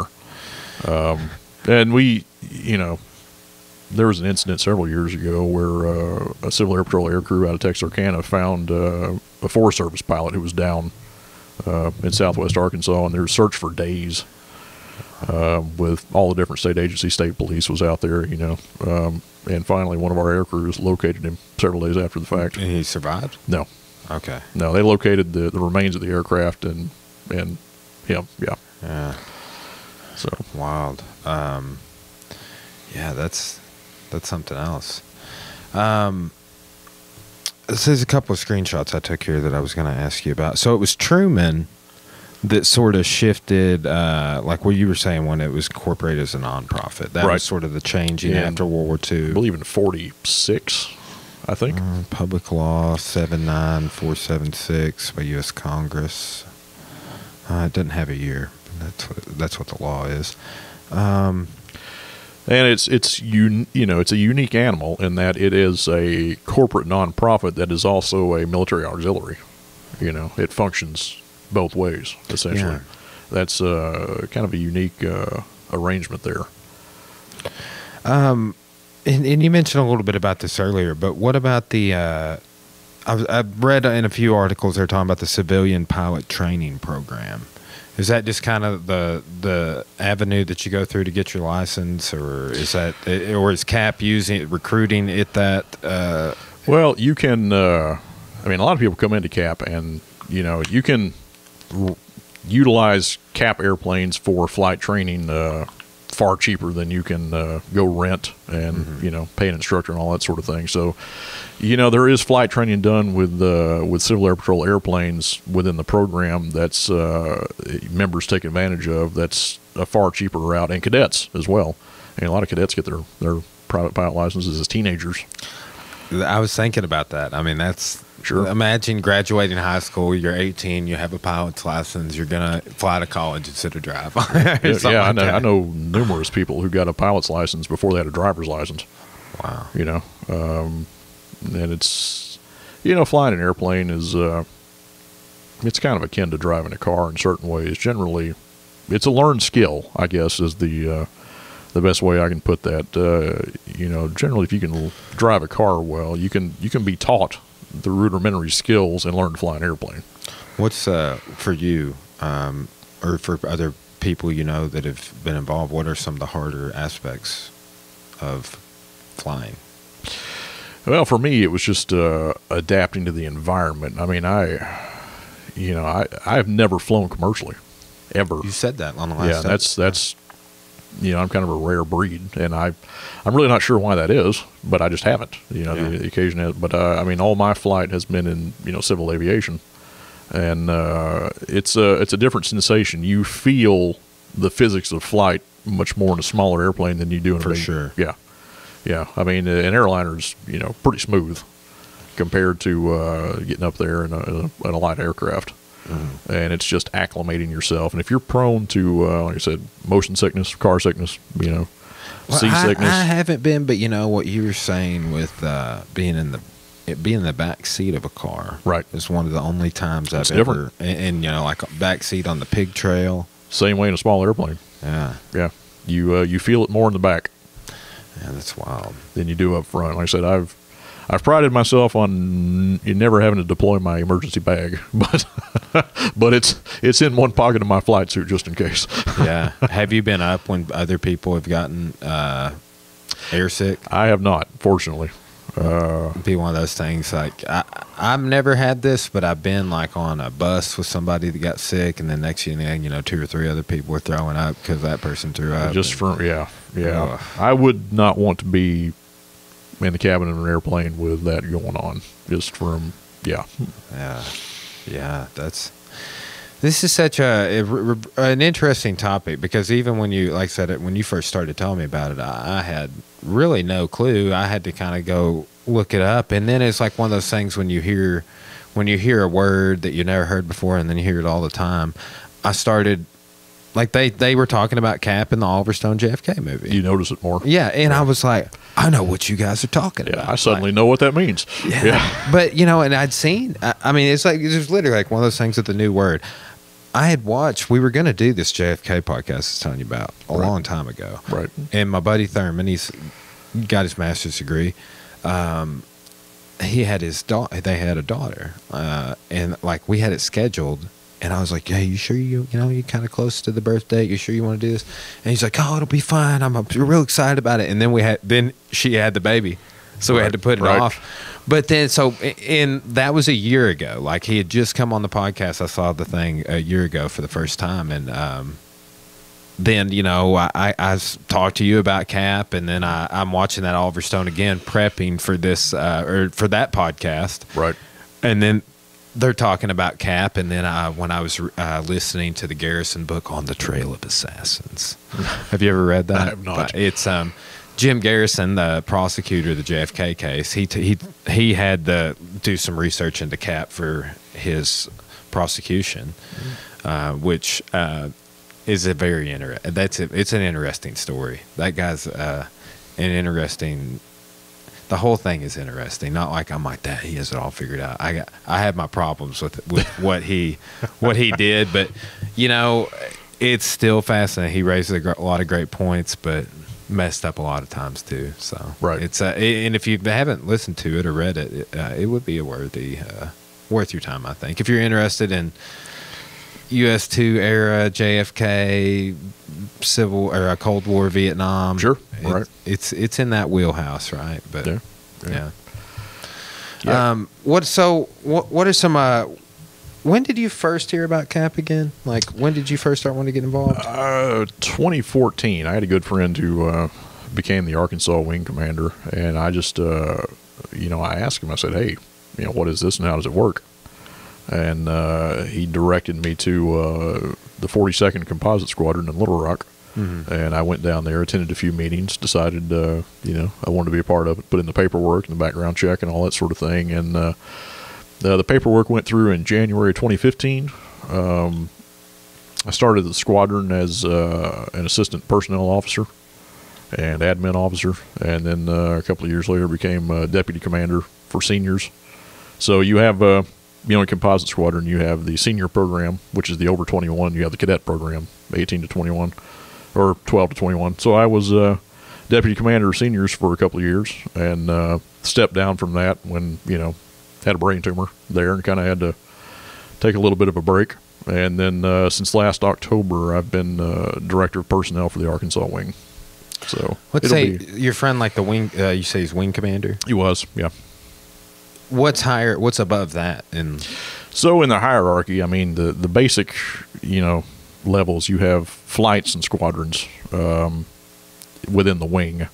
And there was an incident several years ago where a Civil Air Patrol air crew out of Texarkana found a Forest Service pilot who was down in southwest Arkansas, and there was search for days with all the different state agencies. State police was out there, and finally one of our air crews located him several days after the fact. And he survived? No. Okay. No, they located the remains of the aircraft and him, yeah. Yeah. So Wild. Yeah, that's something else. This is a couple of screenshots I took here that I was going to ask you about. So it was Truman that sort of shifted, like what you were saying, when it was incorporated as a nonprofit. That Right. was sort of the changing Yeah. after World War II. I believe in 46, I think. Public Law 79476 by U.S. Congress. It doesn't have a year. That's what the law is. And it's a unique animal in that it is a corporate nonprofit that is also a military auxiliary. It functions both ways, essentially. Yeah. That's kind of a unique arrangement there. And you mentioned a little bit about this earlier, but what about the I've read in a few articles they're talking about the civilian pilot training program. Is that just kind of the avenue that you go through to get your license, or is CAP recruiting it that? Well, you can. A lot of people come into CAP, and you can utilize CAP airplanes for flight training far cheaper than you can go rent and pay an instructor and all that sort of thing. So, there is flight training done with Civil Air Patrol airplanes within the program that's members take advantage of. That's a far cheaper route, and cadets as well. And a lot of cadets get their private pilot licenses as teenagers. I was thinking about that. I mean, that's Sure. Imagine graduating high school. You're 18. You have a pilot's license. You're gonna fly to college instead of drive. I know numerous people who got a pilot's license before they had a driver's license. Wow. And it's flying an airplane is it's kind of akin to driving a car in certain ways. Generally, it's a learned skill, I guess, is the best way I can put that. Generally, if you can drive a car well, you can be taught the rudimentary skills and learn to fly an airplane. What's for you, or for other people that have been involved? What are some of the harder aspects of flying? Well, for me, it was just adapting to the environment. I mean, I've never flown commercially, ever. You said that on the last. Yeah, that's I'm kind of a rare breed, and I'm really not sure why that is, but I just haven't. The occasion has, but all my flight has been in civil aviation, and it's a different sensation. You feel the physics of flight much more in a smaller airplane than you do in a big. Sure. Yeah. An airliner's pretty smooth compared to getting up there in a light aircraft. Mm-hmm. And it's just acclimating yourself. And if you're prone to, like I said, motion sickness, car sickness, seasickness. I haven't been, but what you were saying with being in the back seat of a car, right, is one of the only times it's I've different. And like a back seat on the pig trail. Same way in a small airplane. Yeah. You feel it more in the back. Yeah, that's wild. Than you do up front. Like I said, I've prided myself on never having to deploy my emergency bag, but it's in one pocket of my flight suit just in case. Yeah. Have you been up when other people have gotten airsick? I have not, fortunately. It'd be one of those things like I've never had this, but I've been like on a bus with somebody that got sick, and then next thing you know, 2 or 3 other people were throwing up because that person threw up. I would not want to be in the cabin of an airplane with that going on. Just from yeah. That's This is such an interesting topic because even when you, like I said, when you first started telling me about it, I had really no clue. I had to kind of go look it up, and then it's like one of those things when you hear a word that you never heard before, and then you hear it all the time. I started. Like they were talking about Cap in the Oliver Stone JFK movie. You notice it more. Yeah, and I was like, I know what you guys are talking about. I suddenly know what that means. Yeah. But, and I'd seen, I mean, it's literally like one of those things with the new word. I had watched, we were going to do this JFK podcast I was telling you about a long time ago. Right. And my buddy Thurman, he's got his master's degree. He had they had a daughter. And like we had it scheduled. And I was like, "Hey, you sure you're kind of close to the birth date? You sure you want to do this?" And he's like, "Oh, it'll be fine. I'm real excited about it." And then she had the baby, so we had to put it off. But then, that was a year ago. Like he had just come on the podcast. I saw the thing a year ago for the first time, and then I talked to you about Cap, and then I'm watching that Oliver Stone again, prepping for this or for that podcast, right? And then they're talking about Cap, and then when I was listening to the Garrison book On the Trail of Assassins. Have you ever read that? I have not. It's Jim Garrison, the prosecutor of the JFK case. He had to do some research into Cap for his prosecution, which is a very it's an interesting story. That guy's an interesting. The whole thing is interesting. Not like I'm like that. He has it all figured out. I have my problems with what he did, but it's still fascinating. He raised a lot of great points, but messed up a lot of times too. So right. It's and if you haven't listened to it or read it, it would be worth your time. I think if you're interested in US2 era, JFK, Civil or Cold War, Vietnam. Sure, right. It's in that wheelhouse, right? But yeah. What are some? When did you first hear about Cap again? Like when did you first start wanting to get involved? 2014. I had a good friend who became the Arkansas wing commander, and I just I asked him. I said, "Hey, what is this and how does it work?" And he directed me to the 42nd Composite Squadron in Little Rock. Mm-hmm. And I went down there, attended a few meetings, decided, I wanted to be a part of it, put in the paperwork and the background check and all that sort of thing. And the paperwork went through in January 2015. I started the squadron as an assistant personnel officer and admin officer. And then a couple of years later became deputy commander for seniors. So you have... in Composite Squadron, you have the senior program, which is the over 21. You have the cadet program, 18 to 21, or 12 to 21. So I was deputy commander of seniors for a couple of years, and stepped down from that when had a brain tumor there, and kind of had to take a little bit of a break. And then since last October, I've been director of personnel for the Arkansas wing. So let's say your friend, like the wing, you say he's wing commander. He was, yeah. What's higher? What's above that? So in the hierarchy, I mean, the basic, levels, you have flights and squadrons within the wing.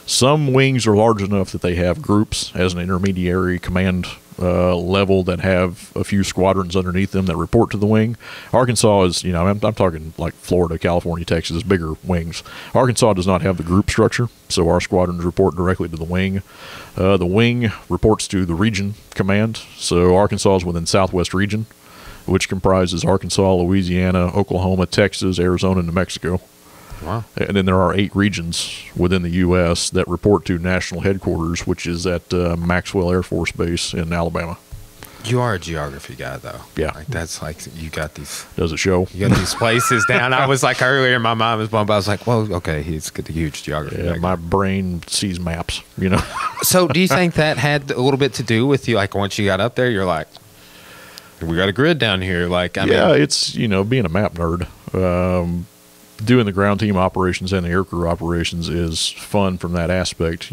Some wings are large enough that they have groups as an intermediary command level that have a few squadrons underneath them that report to the wing. Arkansas is, I'm talking like Florida, California, Texas, bigger wings. Arkansas does not have the group structure, so our squadrons report directly to the wing. The wing reports to the region command, so Arkansas is within Southwest region, which comprises Arkansas, Louisiana, Oklahoma, Texas, Arizona, and New Mexico. Wow. And then there are 8 regions within the U.S. that report to national headquarters, which is at Maxwell Air Force Base in Alabama. You are a geography guy, though. Yeah. That's like, you got these. Does it show? You got these places down. I was like, earlier, my mind was blown, but I was like, well, okay, he's got the huge geography. Yeah, my brain sees maps, So do you think that had a little bit to do with you? Like, once you got up there, you're like, we got a grid down here. Like, I mean, it's, being a map nerd. Doing the ground team operations and the aircrew operations is fun from that aspect,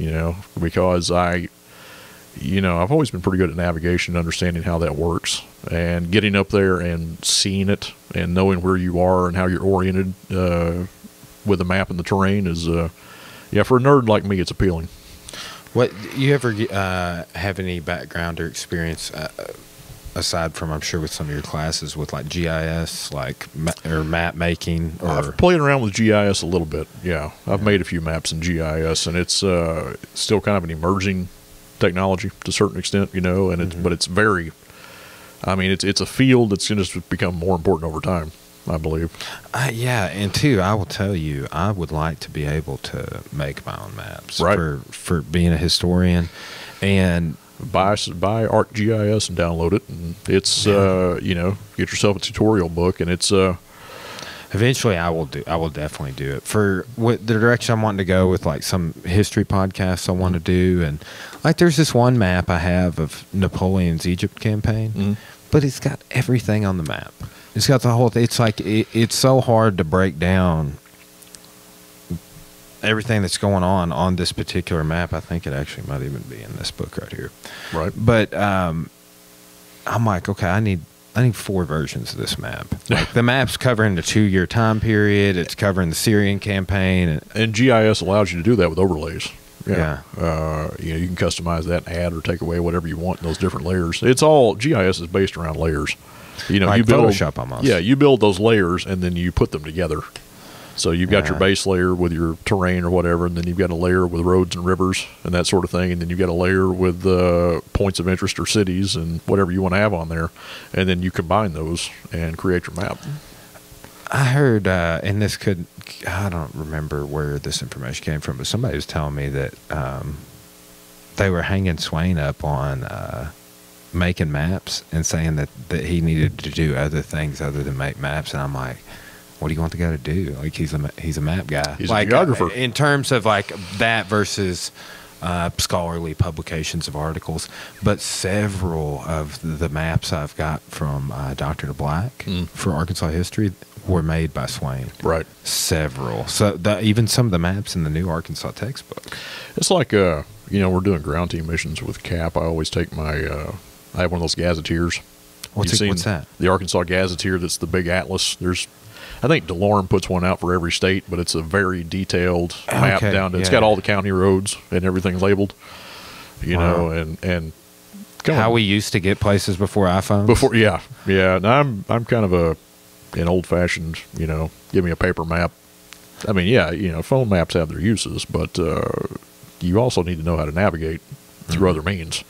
because I've always been pretty good at navigation, understanding how that works, and getting up there and seeing it and knowing where you are and how you're oriented with the map and the terrain is, for a nerd like me, it's appealing. What you ever have any background or experience aside from, I'm sure, with some of your classes with like GIS, like or map making? Or I've played around with GIS a little bit. Yeah, I've made a few maps in GIS, and it's still kind of an emerging technology to a certain extent, you know. And it's but it's very, I mean, it's a field that's going to become more important over time, I believe. Yeah, and two, I will tell you, I would like to be able to make my own maps, Right. for being a historian, and Buy ArcGIS and download it, and it's you know, get yourself a tutorial book, and it's eventually I will definitely do it. For what the direction I'm wanting to go with, like some history podcasts I want to do, and like there's this one map I have of Napoleon's Egypt campaign, but it's got everything on the map. It's got the whole thing. It's like it's so hard to break down everything that's going on this particular map. I think it actually might even be in this book right here. right. But I'm like, okay, I need 4 versions of this map. Like the map's covering the 2-year time period. It's covering the Syrian campaign. And GIS allows you to do that with overlays. Yeah. You know, you can customize that and add or take away whatever you want in those different layers. It's all GIS is based around layers. You know, Like you build Photoshop almost. Yeah, you build those layers and then you put them together. So you've got your base layer with your terrain or whatever, and then you've got a layer with roads and rivers and that sort of thing, and then you've got a layer with points of interest or cities and whatever you want to have on there, and then you combine those and create your map. I heard, and this could, I don't remember where this information came from, but somebody was telling me that they were hanging Swain up on making maps and saying that he needed to do other things other than make maps, and I'm like, what do you want the guy to do? Like he's a map guy. He's like, a geographer. In terms of like that versus scholarly publications of articles, but several of the maps I've got from Dr. DeBlack for Arkansas history were made by Swain. Right. Several. So even some of the maps in the new Arkansas textbook. It's like, you know, we're doing ground team missions with CAP. I always take my, I have one of those gazetteers. What's that? The Arkansas Gazetteer, that's the big atlas. I think DeLorme puts one out for every state, but it's a very detailed map down to, it's got all the county roads and everything labeled, you know, and how we used to get places before iPhones. Yeah. And I'm kind of an old fashioned, you know, give me a paper map. I mean, yeah, you know, phone maps have their uses, but you also need to know how to navigate through other means.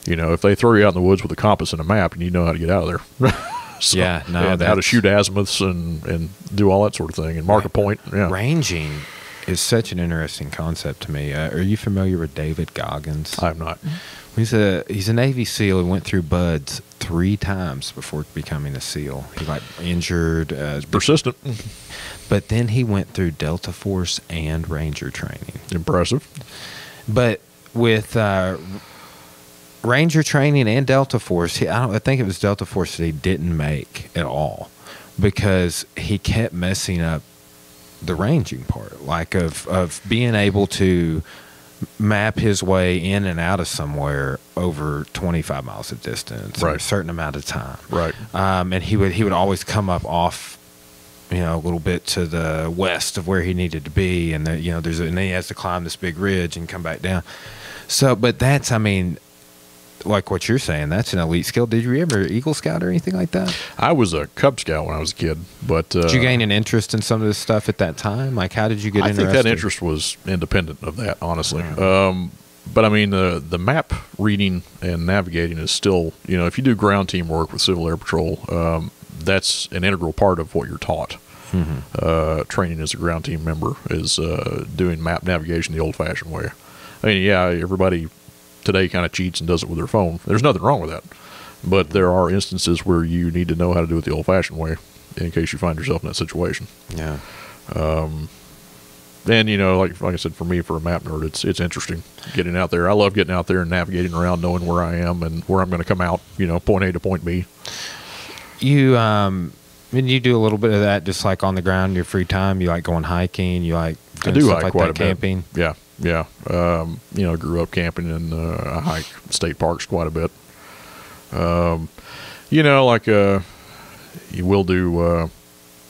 You know, if they throw you out in the woods with a compass and a map, you need to know how to get out of there. So, and how to shoot azimuths and do all that sort of thing and mark a point. Yeah. Ranging is such an interesting concept to me. Are you familiar with David Goggins? I'm not. He's a Navy SEAL. He went through BUD/S 3 times before becoming a SEAL. He got injured. Persistent. But then he went through Delta Force and Ranger training. Impressive. But with Ranger training and Delta Force, I think it was Delta Force that he didn't make at all because he kept messing up the ranging part, like of being able to map his way in and out of somewhere over 25 miles of distance or a certain amount of time. Right. And he would always come up off, you know, a little bit to the west of where he needed to be, and you know, and then he has to climb this big ridge and come back down. So, but that's, I mean, like what you're saying, that's an elite skill. Did you ever Eagle Scout or anything like that? I was a Cub Scout when I was a kid, but did you gain an interest in some of this stuff at that time? Like, how did you get interested? I think that interest was independent of that, honestly. But I mean, the map reading and navigating is still, you know, if you do ground team work with Civil Air Patrol, that's an integral part of what you're taught. Training as a ground team member is doing map navigation the old-fashioned way. I mean, yeah, everybody today kind of cheats and does it with their phone. There's nothing wrong with that. But there are instances where you need to know how to do it the old-fashioned way in case you find yourself in that situation. Yeah. And, you know, like I said, for me, for a map nerd, it's interesting getting out there. I love getting out there and navigating around, knowing where I am and where I'm going to come out, you know, point A to point B. You, you do a little bit of that just like on the ground in your free time? You like going hiking? You like doing stuff hike like quite that, a bit. camping? Yeah. You know, grew up camping and I hike state parks quite a bit. You know, like you will do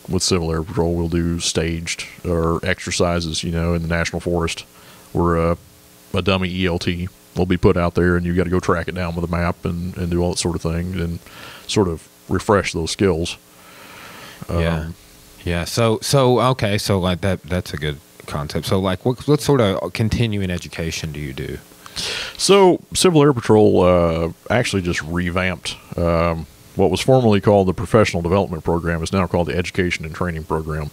with Civil Air Patrol, we'll do staged or exercises, you know, in the National Forest. We're a dummy ELT, will be put out there, and you got to go track it down with a map and do all that sort of thing, and sort of refresh those skills. Yeah. So okay. So like that's a good concept. So like, what sort of continuing education do you do? So Civil Air Patrol actually just revamped what was formerly called the Professional Development Program is now called the Education and Training Program.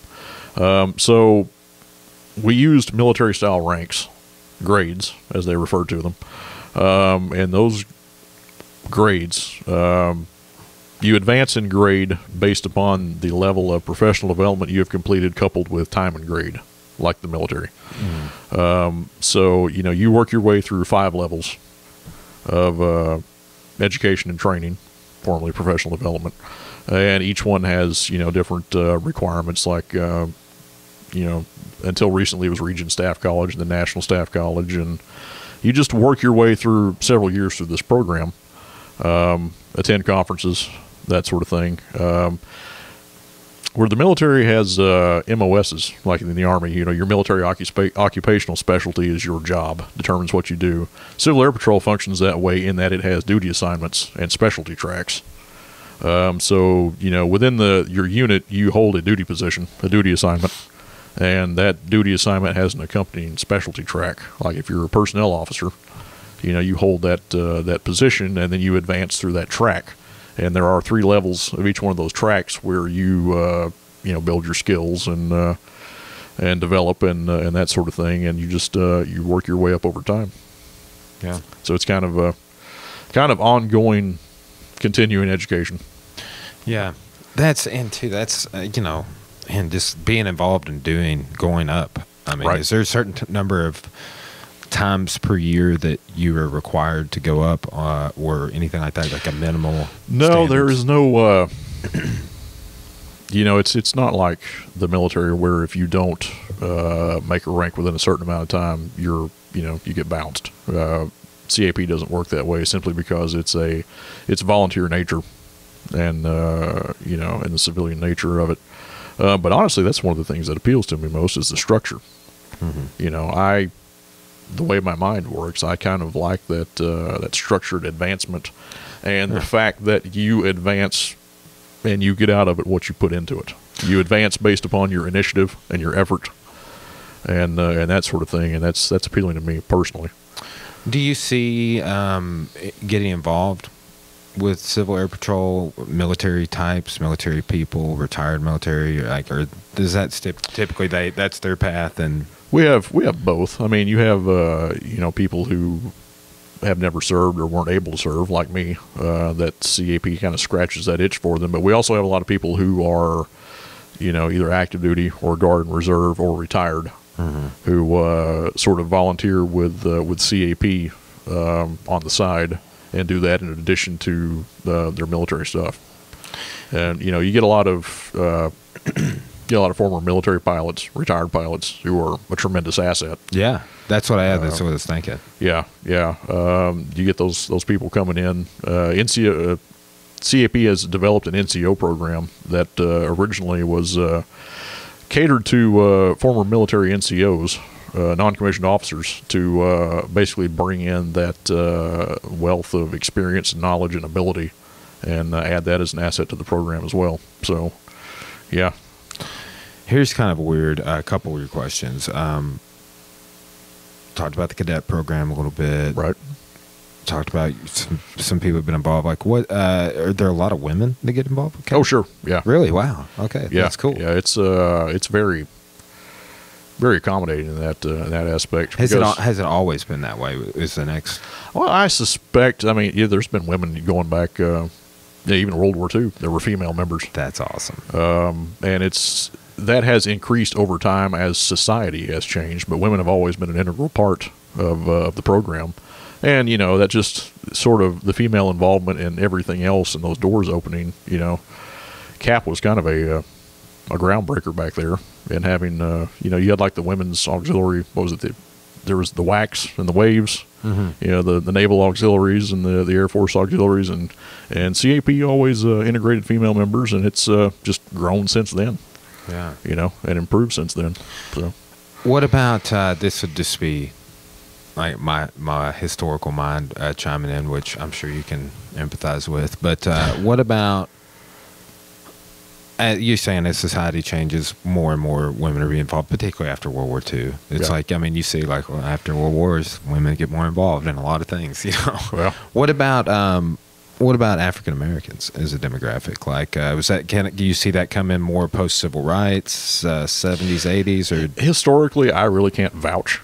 So we used military-style ranks, grades, as they refer to them, and those grades, you advance in grade based upon the level of professional development you have completed coupled with time and grade, like the military. So, you work your way through 5 levels of education and training, formerly professional development, and each one has, different requirements, like, until recently it was Region Staff College and the National Staff College, and you just work your way through several years through this program, attend conferences, that sort of thing. Where the military has MOSs, like in the Army, your military occupational specialty is your job, determines what you do. Civil Air Patrol functions that way in that it has duty assignments and specialty tracks. So, within your unit, you hold a duty position, a duty assignment, and that duty assignment has an accompanying specialty track. Like if you're a personnel officer, you hold that position, and then you advance through that track. And there are 3 levels of each one of those tracks where you build your skills and develop and that sort of thing, and you just you work your way up over time. Yeah. So it's kind of ongoing, continuing education. Yeah, that's and just being involved in going up. I mean, Right. Is there a certain number of times per year that you are required to go up or anything like that, like a minimal standards? There is no it's not like the military where if you don't make a rank within a certain amount of time, you get bounced. CAP doesn't work that way, simply because it's volunteer nature and and the civilian nature of it. But honestly, that's one of the things that appeals to me most is the structure. The way my mind works, I kind of like that structured advancement, and the fact that you advance and you get out of it what you put into it. You advance based upon your initiative and your effort, and that sort of thing, and that's appealing to me personally. Do you see getting involved with Civil Air Patrol, military types, military people, retired military, or does that typically that's their path? And We have both. I mean, you have people who have never served or weren't able to serve, like me. That CAP kind of scratches that itch for them. But we also have a lot of people who are, either active duty or Guard and Reserve or retired, who sort of volunteer with CAP on the side and do that in addition to their military stuff. And you get a lot of former military pilots, retired pilots, who are a tremendous asset. yeah, that's what that's what I was thinking. Yeah. You get those people coming in. CAP has developed an NCO program that originally was catered to former military NCOs, non-commissioned officers, to basically bring in that wealth of experience and knowledge and ability, and add that as an asset to the program as well. So, yeah. Here's kind of a couple weird questions. Talked about the cadet program a little bit. Right. Talked about some people have been involved. Like, what are there a lot of women that get involved with cadet? Oh, sure. Yeah. Really? Wow. Okay. Yeah. That's cool. Yeah. It's very, very accommodating in that aspect. Has it always been that way? Is the next? Well, I suspect. I mean, there's been women going back. Even World War II, there were female members. That's awesome. And that has increased over time as society has changed, but women have always been an integral part of the program. And, that just sort of the female involvement in everything else and those doors opening, CAP was kind of a groundbreaker back there. And having, you had like the women's auxiliary, what was it? There was the WACs and the WAVES, the naval auxiliaries and the Air Force auxiliaries, and CAP always integrated female members, and it's just grown since then. Yeah. And improved since then. So, what about this would just be like my historical mind chiming in, which I'm sure you can empathize with. But what about you saying as society changes, more and more women are being involved, particularly after World War II. It's like, I mean, you see, like, well, after World Wars, women get more involved in a lot of things, you know. Well, What about African Americans as a demographic? Like, do you see that come in more post civil rights, 70s, 80s, or historically, I really can't vouch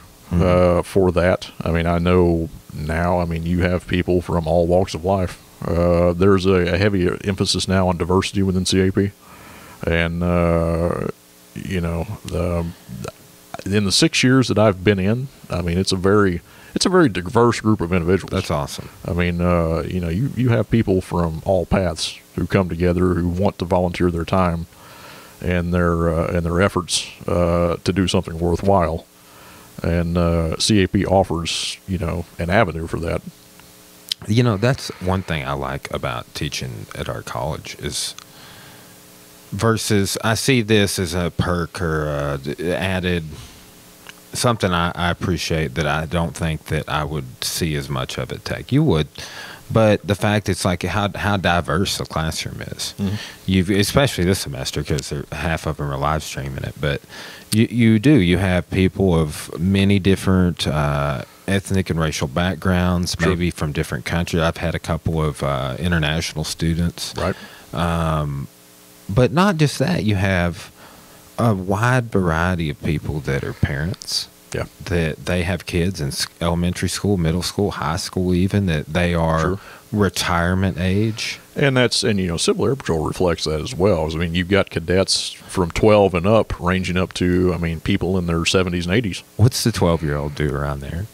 for that. I mean, I know now. I mean, you have people from all walks of life. There's a heavy emphasis now on diversity within CAP. And, you know, in the 6 years that I've been in, I mean, it's a very diverse group of individuals. That's awesome. I mean, you know, you have people from all paths who come together who want to volunteer their time and their efforts to do something worthwhile. And CAP offers, you know, an avenue for that. You know, that's one thing I like about teaching at our college is versus I see this as a perk or added something I appreciate that I don't think that I would see as much of at Tech. You would, but the fact it's like how diverse the classroom is. Mm-hmm. You've especially this semester because half of them are live streaming it, but you have people of many different ethnic and racial backgrounds, sure. maybe from different countries. I've had a couple of international students, right? But not just that, you have a wide variety of people that are parents. Yeah. That they have kids in elementary school, middle school, high school, even that they are sure. retirement age. And you know, Civil Air Patrol reflects that as well. I mean, you've got cadets from 12 and up, ranging up to, I mean, people in their 70s and 80s. What's the 12-year-old do around there?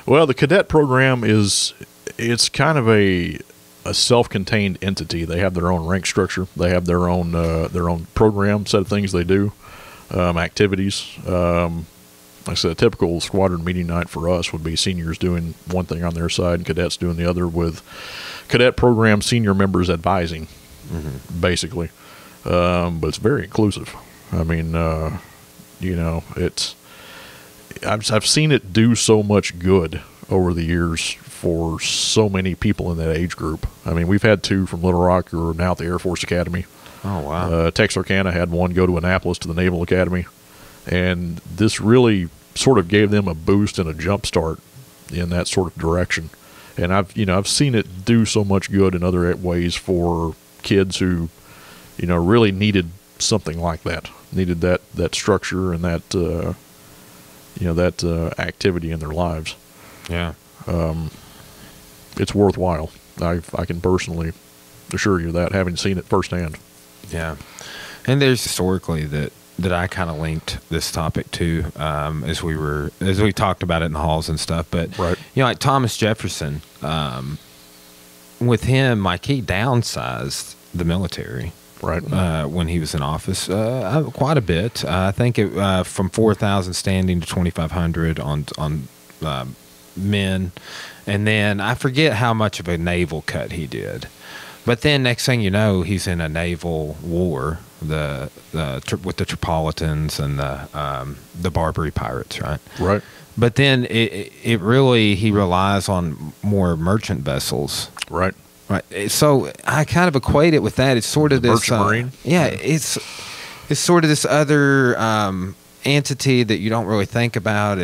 Well, the cadet program it's kind of a self-contained entity. They have their own rank structure. They have their own program set of things they do, activities. Like I said, a typical squadron meeting night for us would be seniors doing one thing on their side and cadets doing the other, with cadet program senior members advising, basically. But it's very inclusive. I mean, you know, I've seen it do so much good over the years for so many people in that age group. I mean, we've had 2 from Little Rock who are now at the Air Force Academy. Oh, wow. Texarkana had one go to Annapolis to the Naval Academy. And this really sort of gave them a boost and a jump start in that sort of direction. And I've seen it do so much good in other ways for kids who, you know, really needed something like that, needed that structure and that, you know, that activity in their lives. Yeah. It's worthwhile. I can personally assure you that, having seen it firsthand. Yeah. And there's historically that I kind of linked this topic to as we talked about it in the halls and stuff. But, right. You know, like Thomas Jefferson, with him, like he downsized the military. Right. When he was in office, quite a bit. I think it from 4,000 standing to 2,500 on men, and then I forget how much of a naval cut he did. But then next thing you know, he's in a naval war, with the Tripolitans and the Barbary pirates, right? Right. But then it really he relies on more merchant vessels, right? Right. So I kind of equate it with that. It's sort of this merchant marine. Yeah, it's sort of this other entity that you don't really think about.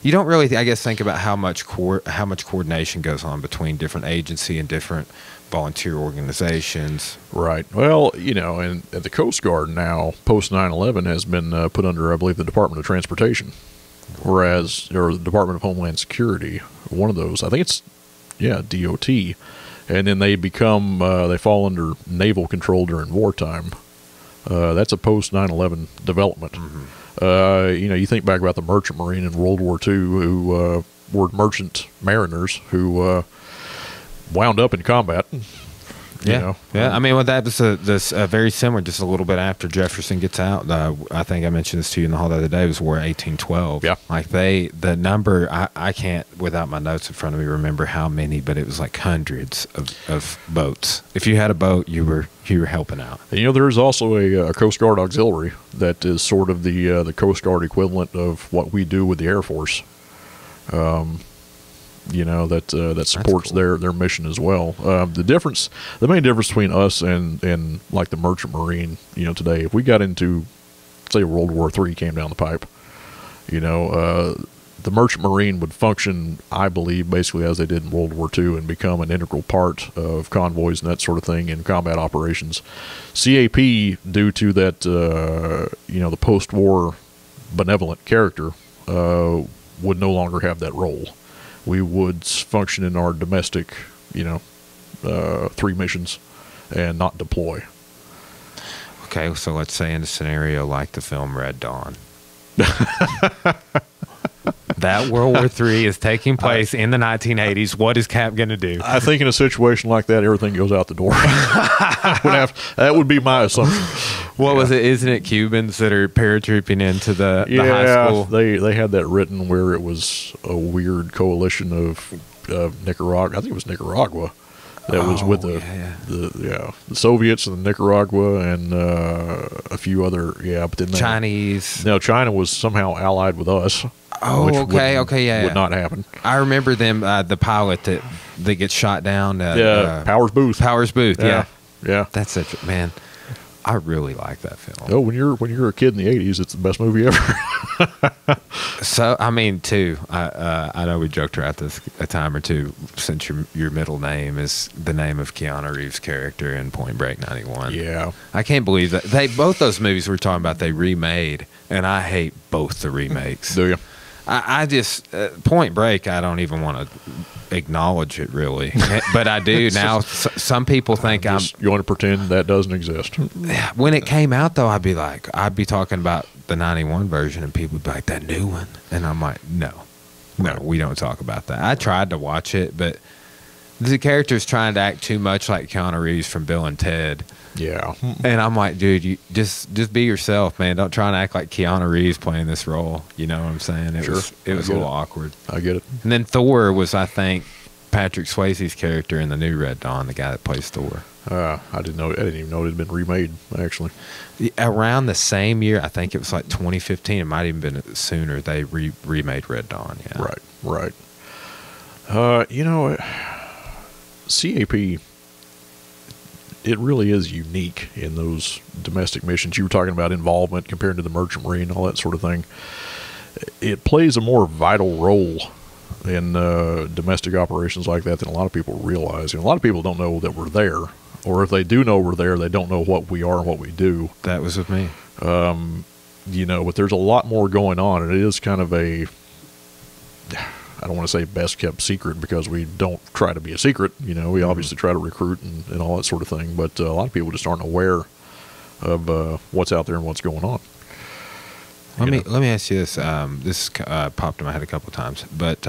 You don't really, I guess, think about how much coordination goes on between different agency and different volunteer organizations. Right. Well, you know, and the Coast Guard now, post 9/11, has been put under, I believe, the Department of Transportation, or the Department of Homeland Security. One of those, I think it's, DOT, and then they fall under naval control during wartime. That's a post 9/11 development. Mm-hmm. You know, you think back about the Merchant Marine in World War II, who were merchant mariners who wound up in combat. Yeah. I mean, well, that was very similar. Just a little bit after Jefferson gets out, I think I mentioned this to you in the hall the other day. Was War 1812. Yeah, like the number I can't without my notes in front of me remember how many, but it was like hundreds of boats. If you had a boat, you were helping out. And, you know, there is also a Coast Guard auxiliary that is sort of the Coast Guard equivalent of what we do with the Air Force. that supports cool. their mission as well. The main difference between us and like the Merchant Marine, today, if we got into, say, World War III came down the pipe, the Merchant Marine would function, I believe, basically as they did in World War II and become an integral part of convoys and that sort of thing in combat operations. CAP, due to that, the post-war benevolent character, would no longer have that role. We would function in our domestic, 3 missions and not deploy. Okay, so let's say in a scenario like the film Red Dawn. That World War III is taking place in the 1980s. What is Cap going to do? I think in a situation like that, everything goes out the door. That would be my assumption. What was it? Isn't it Cubans that are paratrooping into the high school? They had that written where it was a weird coalition of Nicaragua. I think it was Nicaragua. That was with the Soviets and the Nicaragua and a few other but then Chinese. No, China was somehow allied with us. Oh, okay, would not happen. I remember them. The pilot that gets shot down. Powers Booth. Yeah. That's such a man. I really like that film. Oh, when you're a kid in the '80s, it's the best movie ever. So, I mean, too, I know we joked around this a time or two, since your middle name is the name of Keanu Reeves' character in Point Break 91. Yeah. I can't believe that. Both those movies we're talking about, they remade, and I hate both the remakes. Do you? I just, Point Break, I don't even want to acknowledge it, really. But I do now. Some people think you want to pretend that doesn't exist. When it came out, though, I'd be talking about the 91 version, and people would be like, that new one? And I'm like, no, we don't talk about that. I tried to watch it, but the character's trying to act too much like Keanu Reeves from Bill and Ted. Yeah. And I'm like, dude, you just be yourself, man. Don't try and act like Keanu Reeves playing this role. You know what I'm saying? It was a little awkward. I get it. And then Thor was, I think, Patrick Swayze's character in the new Red Dawn, the guy that plays Thor. I didn't even know it had been remade, actually. Around the same year, I think it was like 2015. It might even been sooner. They remade Red Dawn. Yeah. Right. CAP, it really is unique in those domestic missions. You were talking about involvement compared to the Merchant Marine, all that sort of thing. It plays a more vital role in domestic operations like that than a lot of people realize. A lot of people don't know that we're there, or if they do know we're there, they don't know what we are and what we do. That was with me. But there's a lot more going on, and it is kind of I don't want to say best kept secret, because we don't try to be a secret. We obviously try to recruit and all that sort of thing, but a lot of people just aren't aware of what's out there and what's going on. Let me ask you this. This popped in my head a couple of times, but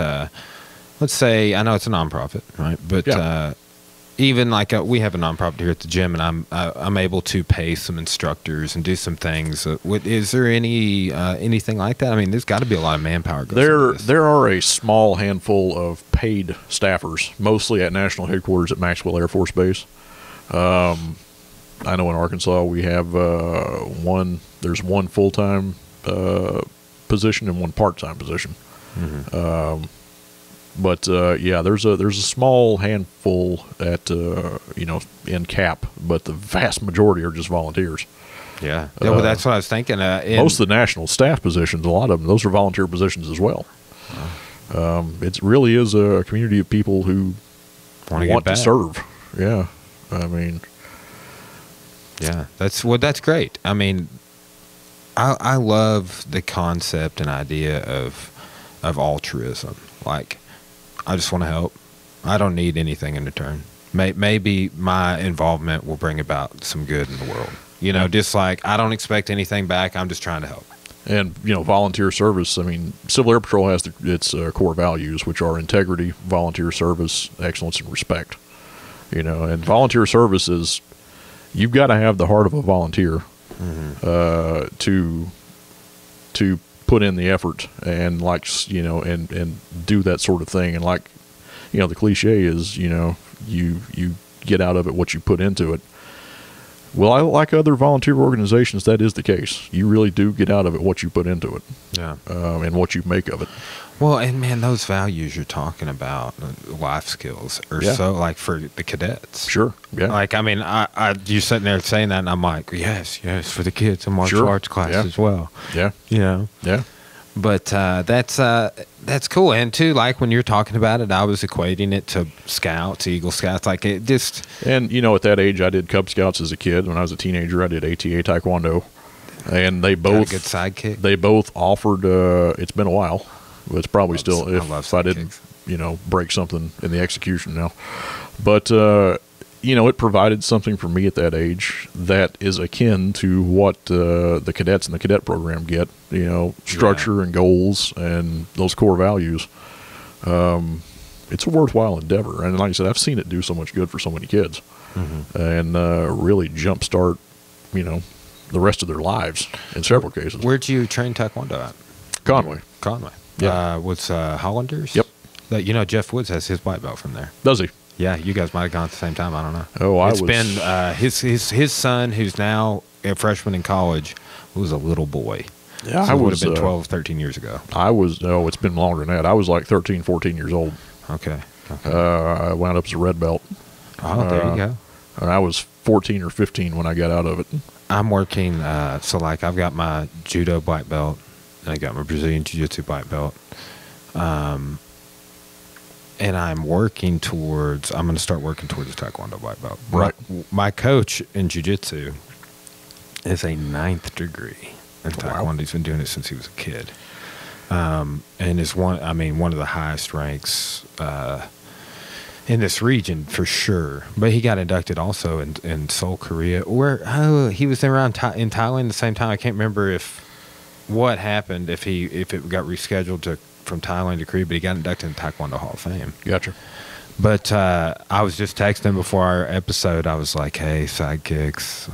let's say, I know it's a nonprofit, right? But even like we have a nonprofit here at the gym, and I'm able to pay some instructors and do some things. Is there anything like that? I mean, there's got to be a lot of manpower. There are a small handful of paid staffers, mostly at national headquarters at Maxwell Air Force Base. I know in Arkansas we have There's one full-time position and one part-time position. Mm-hmm. There's a small handful at in CAP, but the vast majority are just volunteers. Yeah, well, that's what I was thinking. Most of the national staff positions, a lot of them, those are volunteer positions as well. It really is a community of people who want to serve. Yeah, I mean, yeah, that's great. I mean, I love the concept and idea of altruism. Like, I just want to help. I don't need anything in return. Maybe my involvement will bring about some good in the world. Just like, I don't expect anything back. I'm just trying to help. And, volunteer service, I mean, Civil Air Patrol has its core values, which are integrity, volunteer service, excellence, and respect. And volunteer service is, you've got to have the heart of a volunteer to put in the effort and and do that sort of thing. And the cliche is, you get out of it what you put into it. Well, like other volunteer organizations, that is the case. You really do get out of it what you put into it, and what you make of it. Well, and man, those values you're talking about, life skills, are so like for the cadets. Sure. Yeah. Like, I mean, you're sitting there saying that, and I'm like, yes, for the kids in martial arts class as well. Yeah. You know. Yeah. But that's cool. And too, like when you're talking about it, I was equating it to Scouts, Eagle Scouts. Like it just. And you know, at that age, I did Cub Scouts as a kid. When I was a teenager, I did ATA Taekwondo, and they both got a good sidekick. They both offered. It's been a while. It's probably still if I didn't, break something in the execution now. But, it provided something for me at that age that is akin to what the cadets in the cadet program get, structure and goals and those core values. It's a worthwhile endeavor. And like I said, I've seen it do so much good for so many kids and really jumpstart, the rest of their lives in several cases. Where'd you train Taekwondo at? Conway. Yeah. Was Hollanders? Yep. Jeff Woods has his white belt from there. Does he? Yeah, you guys might have gone at the same time. I don't know. Oh, It's been his son, who's now a freshman in college, was a little boy. Yeah, so I would have been 12, 13 years ago. It's been longer than that. I was like 13, 14 years old. Okay. I wound up as a red belt. Oh, there you go. And I was 14 or 15 when I got out of it. I'm working, so like I've got my judo black belt, and I got my Brazilian jiu-jitsu black belt. And I'm going to start working towards the Taekwondo black belt. Right. My coach in jiu-jitsu is a 9th degree in Taekwondo. Wow. He's been doing it since he was a kid. And is one of the highest ranks in this region for sure. But he got inducted also in Seoul, Korea, where he was around in Thailand at the same time. I can't remember what happened if it got rescheduled from Thailand to Korea, but he got inducted in Taekwondo Hall of Fame. Gotcha. But I was just texting before our episode. I was like, "Hey, sidekicks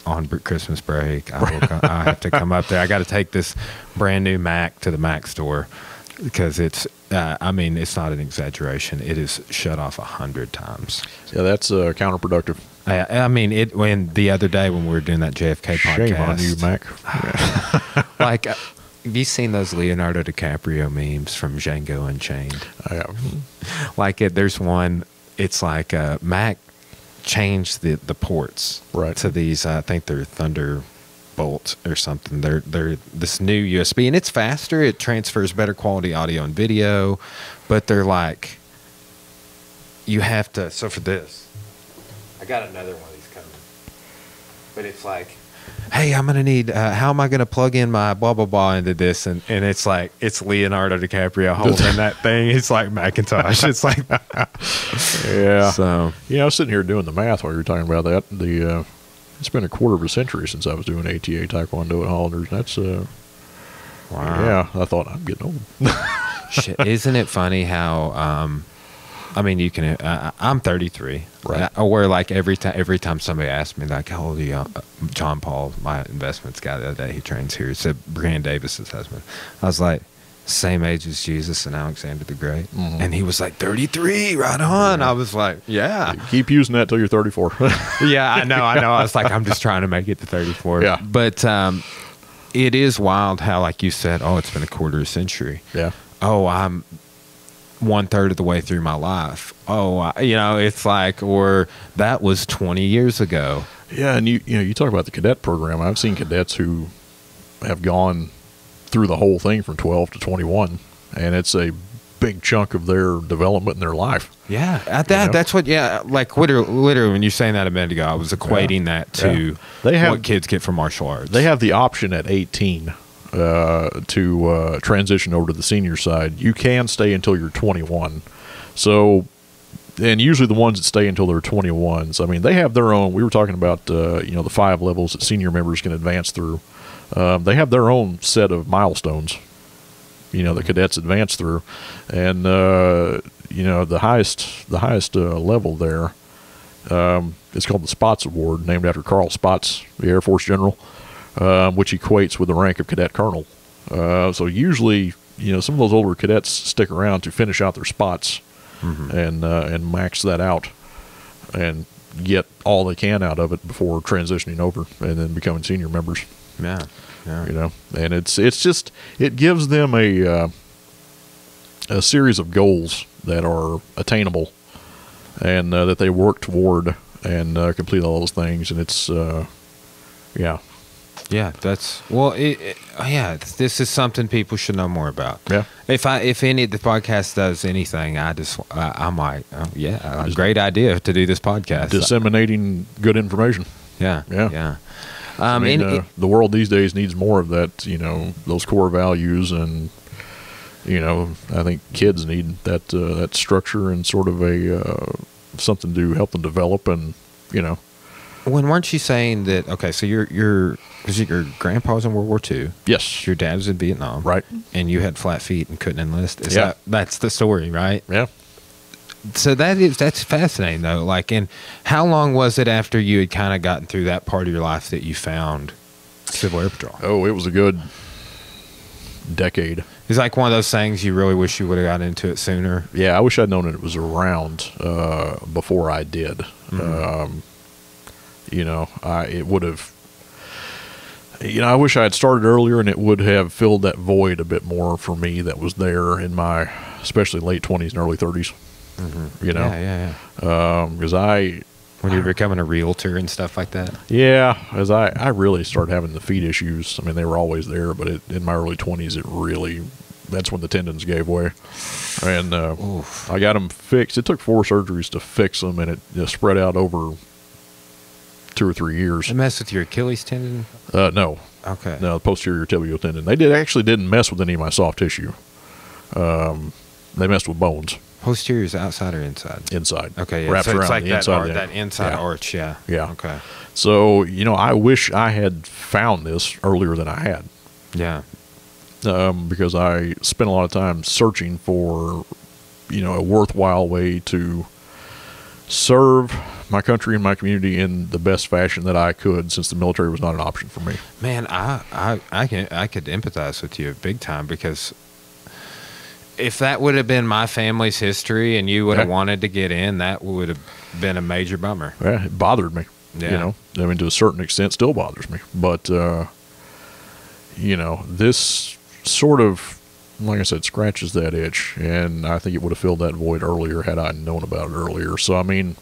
on Christmas break. I have to come up there. I got to take this brand new Mac to the Mac store because it's. It's not an exaggeration. It is shut off 100 times. Yeah, that's counterproductive. When the other day when we were doing that JFK podcast. Shame on you, Mac. Like, have you seen those Leonardo DiCaprio memes from Django Unchained? I have. Like, there's one, it's like Mac changed the ports to these, I think they're Thunderbolt or something. They're this new USB, and it's faster. It transfers better quality audio and video, but they're like, you have to, so for this, I got another one of these coming, but it's like, hey, I'm going to need, how am I going to plug in my blah, blah, blah into this? And it's like, it's Leonardo DiCaprio holding that thing. It's like Macintosh. It's like, yeah. So, I was sitting here doing the math while you were talking about that. It's been a quarter of a century since I was doing ATA Taekwondo at Hollanders. That's, wow. Yeah, I thought I'm getting old. Shit, isn't it funny how, you can. I'm 33. Right. Where like every time somebody asks me like, how old are you? John Paul, my investments guy the other day, he trains here. He said Brian Davis's husband. I was like, same age as Jesus and Alexander the Great, and he was like 33. Right on. I was like, yeah. You keep using that till you're 34. Yeah, I know. I was like, I'm just trying to make it to 34. Yeah. But it is wild how, like you said, it's been a quarter of a century. Yeah. I'm 1/3 of the way through my life. It's like, or that was 20 years ago. Yeah, and you talk about the cadet program. I've seen cadets who have gone through the whole thing from 12 to 21, and it's a big chunk of their development in their life. Yeah, that's what. Yeah, like literally when you're saying that a minute ago, I was equating that to what kids get from martial arts. They have the option at 18 to transition over to the senior side. You can stay until you're 21. So, and usually the ones that stay until they're 21s, they have their own. We were talking about the 5 levels that senior members can advance through. They have their own set of milestones. The cadets advance through, and the highest level there. It's called the Spots Award, named after Carl Spots, the Air Force general. Which equates with the rank of cadet colonel. So usually, some of those older cadets stick around to finish out their spots and max that out. And get all they can out of it before transitioning over and then becoming senior members. Yeah. Yeah. You know, and it's just, it gives them a series of goals that are attainable and that they work toward and complete all those things. And it's, yeah. Yeah, that's yeah. This is something people should know more about. Yeah. If any of the podcast does anything, I'm like, a great idea to do this podcast. Disseminating good information. Yeah. Yeah. Yeah. I mean, the world these days needs more of that. You know, those core values, and you know, I think kids need that that structure and sort of a something to help them develop, and you know. When weren't you saying that? Okay, so your grandpa was in World War II. Yes. Your dad was in Vietnam. Right. And you had flat feet and couldn't enlist. That's the story, right? Yeah. So that's fascinating though. Like, and how long was it after you had kind of gotten through that part of your life that you found Civil Air Patrol? Oh, it was a good decade. It's like one of those things you really wish you would have gotten into it sooner. Yeah, I wish I'd known it was around before I did. Mm-hmm. You know, it would have. You know, I wish I had started earlier, and it would have filled that void a bit more for me that was there in my, especially late 20s and early 30s. Mm-hmm. You know, yeah. Because when you were becoming a realtor and stuff like that. Yeah, as I really started having the feet issues. I mean, they were always there, but in my early 20s, that's when the tendons gave way, and I got them fixed. It took 4 surgeries to fix them, and it just spread out over 2 or 3 years. It messed with your Achilles tendon? No. Okay. No, the posterior tibial tendon. They didn't mess with any of my soft tissue. They messed with bones. Posterior is outside or inside? Inside. Okay, yeah. Wraps So it's around like the that, inside. that inside arch, yeah. Yeah. Okay. So, you know, I wish I had found this earlier than I had. Yeah. Because I spent a lot of time searching for, you know, a worthwhile way to serve my country and my community in the best fashion that I could, since the military was not an option for me. Man, I could empathize with you big time, because if that would have been my family's history and you would have wanted to get in, that would have been a major bummer. Yeah, it bothered me. Yeah. You know, I mean, to a certain extent, still bothers me. But, you know, this sort of, like I said, scratches that itch. And I think it would have filled that void earlier had I known about it earlier. So, I mean,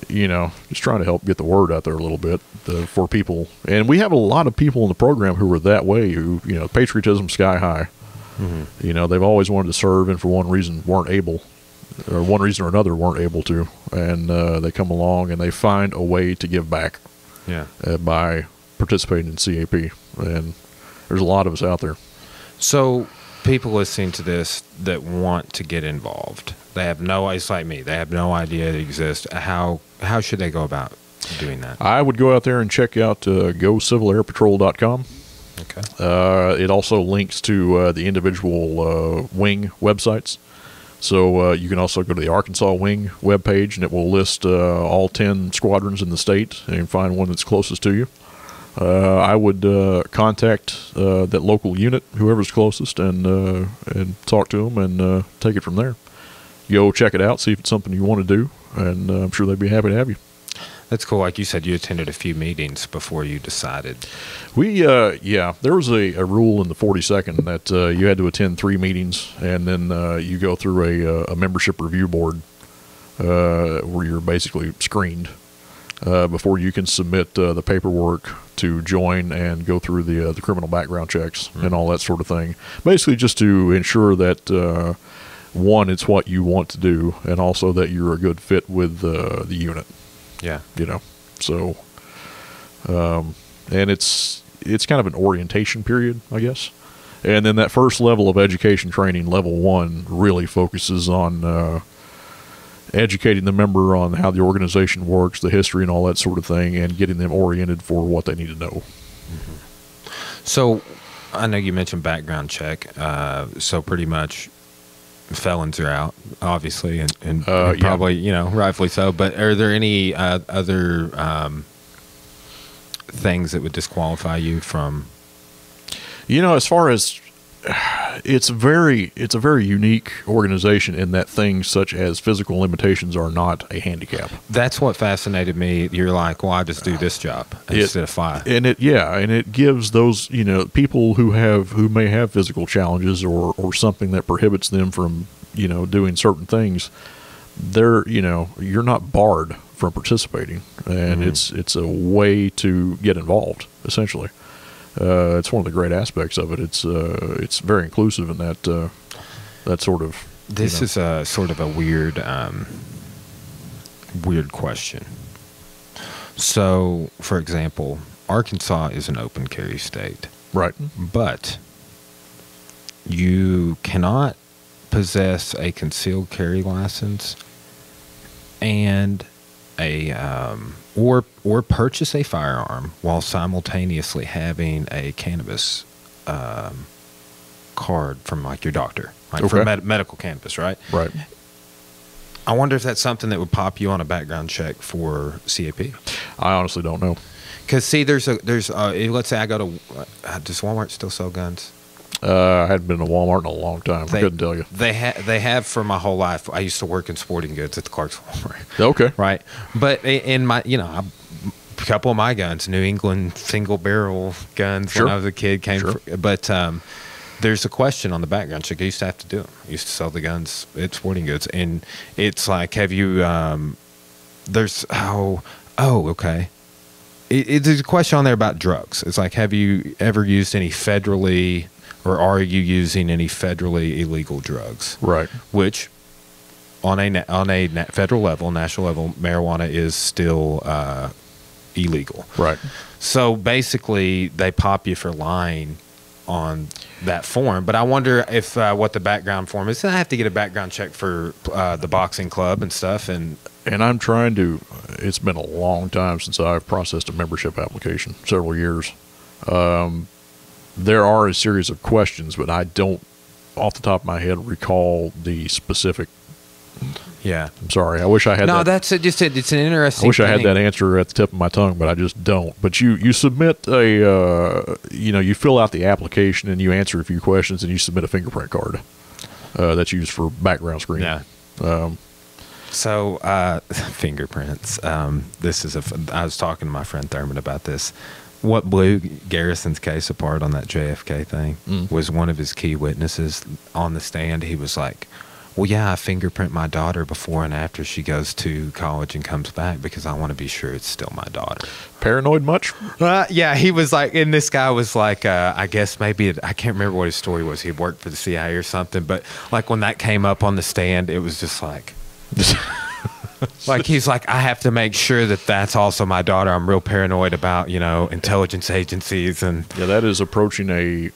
you know, just trying to help get the word out there a little bit for people. And we have a lot of people in the program who are that way, who, you know, patriotism sky high. Mm-hmm. You know, they've always wanted to serve, and for one reason weren't able, or one reason or another weren't able to. And they come along and they find a way to give back. Yeah. By participating in CAP. And there's a lot of us out there. So people listening to this that want to get involved, they have it's like me, they have no idea it exists. How should they go about doing that? I would go out there and check out gocivilairpatrol.com. Okay. It also links to the individual wing websites. So you can also go to the Arkansas Wing webpage, and it will list all 10 squadrons in the state and find one that's closest to you. I would contact that local unit, whoever's closest, and talk to them and take it from there. Go check it out, see if it's something you want to do, and I'm sure they'd be happy to have you. That's cool. Like you said, you attended a few meetings before you decided. There was a rule in the 42nd that you had to attend 3 meetings, and then you go through a membership review board where you're basically screened before you can submit the paperwork to join and go through the criminal background checks and all that sort of thing. Basically just to ensure that, one, it's what you want to do, and also that you're a good fit with the unit. Yeah. You know, so, and it's kind of an orientation period, I guess. And then that first level of education training, level 1, really focuses on educating the member on how the organization works, the history and all that sort of thing, and getting them oriented for what they need to know. Mm-hmm. So I know you mentioned background check. So pretty much felons are out, obviously, and probably, you know, rightfully so. But are there any other things that would disqualify you from? You know, as far as it's a very unique organization in that things such as physical limitations are not a handicap. That's what fascinated me. You're like, well, I just do this job instead of fly. And it gives those, people who may have physical challenges or something that prohibits them from, doing certain things. You're not barred from participating, and it's a way to get involved, essentially. It's one of the great aspects of it. It's very inclusive in that sort of. This is a sort of a weird question. So, for example, Arkansas is an open carry state, right? But you cannot possess a concealed carry license and or purchase a firearm while simultaneously having a cannabis card from like your doctor, like for medical cannabis, right? Right. I wonder if that's something that would pop you on a background check for CAP. I honestly don't know. Because see, there's let's say I go to does Walmart still sell guns? I hadn't been to Walmart in a long time. I couldn't tell you. They have for my whole life. I used to work in sporting goods at the Clarksville Walmart. Okay. Right. But in my, a couple of my guns, New England single barrel guns when I was a kid but there's a question on the background check. I used to have to do them. I used to sell the guns at sporting goods. And it's like, have you, there's okay. There's a question on there about drugs. It's like, have you ever used any federally, or are you using any federally illegal drugs? Right. Which, on a federal level, national level, marijuana is still illegal. Right. So basically, they pop you for lying on that form. But I wonder if what the background form is. I have to get a background check for the boxing club and stuff. And I'm trying to. It's been a long time since I've processed a membership application. Several years. There are a series of questions, but I don't, off the top of my head, recall the specific. Yeah, I'm sorry. I wish I had. No, that's it. Just it's an interesting. I wish I had that answer at the tip of my tongue, but I just don't. But you submit you fill out the application and you answer a few questions and you submit a fingerprint card that's used for background screening. Yeah. So fingerprints. This is I was talking to my friend Thurman about this. What blew Garrison's case apart on that JFK thing was one of his key witnesses on the stand. He was like, well, yeah, I fingerprint my daughter before and after she goes to college and comes back because I want to be sure it's still my daughter. Paranoid much? Yeah, he was like, and this guy was like, I guess maybe, I can't remember what his story was. He worked for the CIA or something, but like when that came up on the stand, it was just like... Like he's like, I have to make sure that that's also my daughter. I'm real paranoid about intelligence agencies and that is approaching a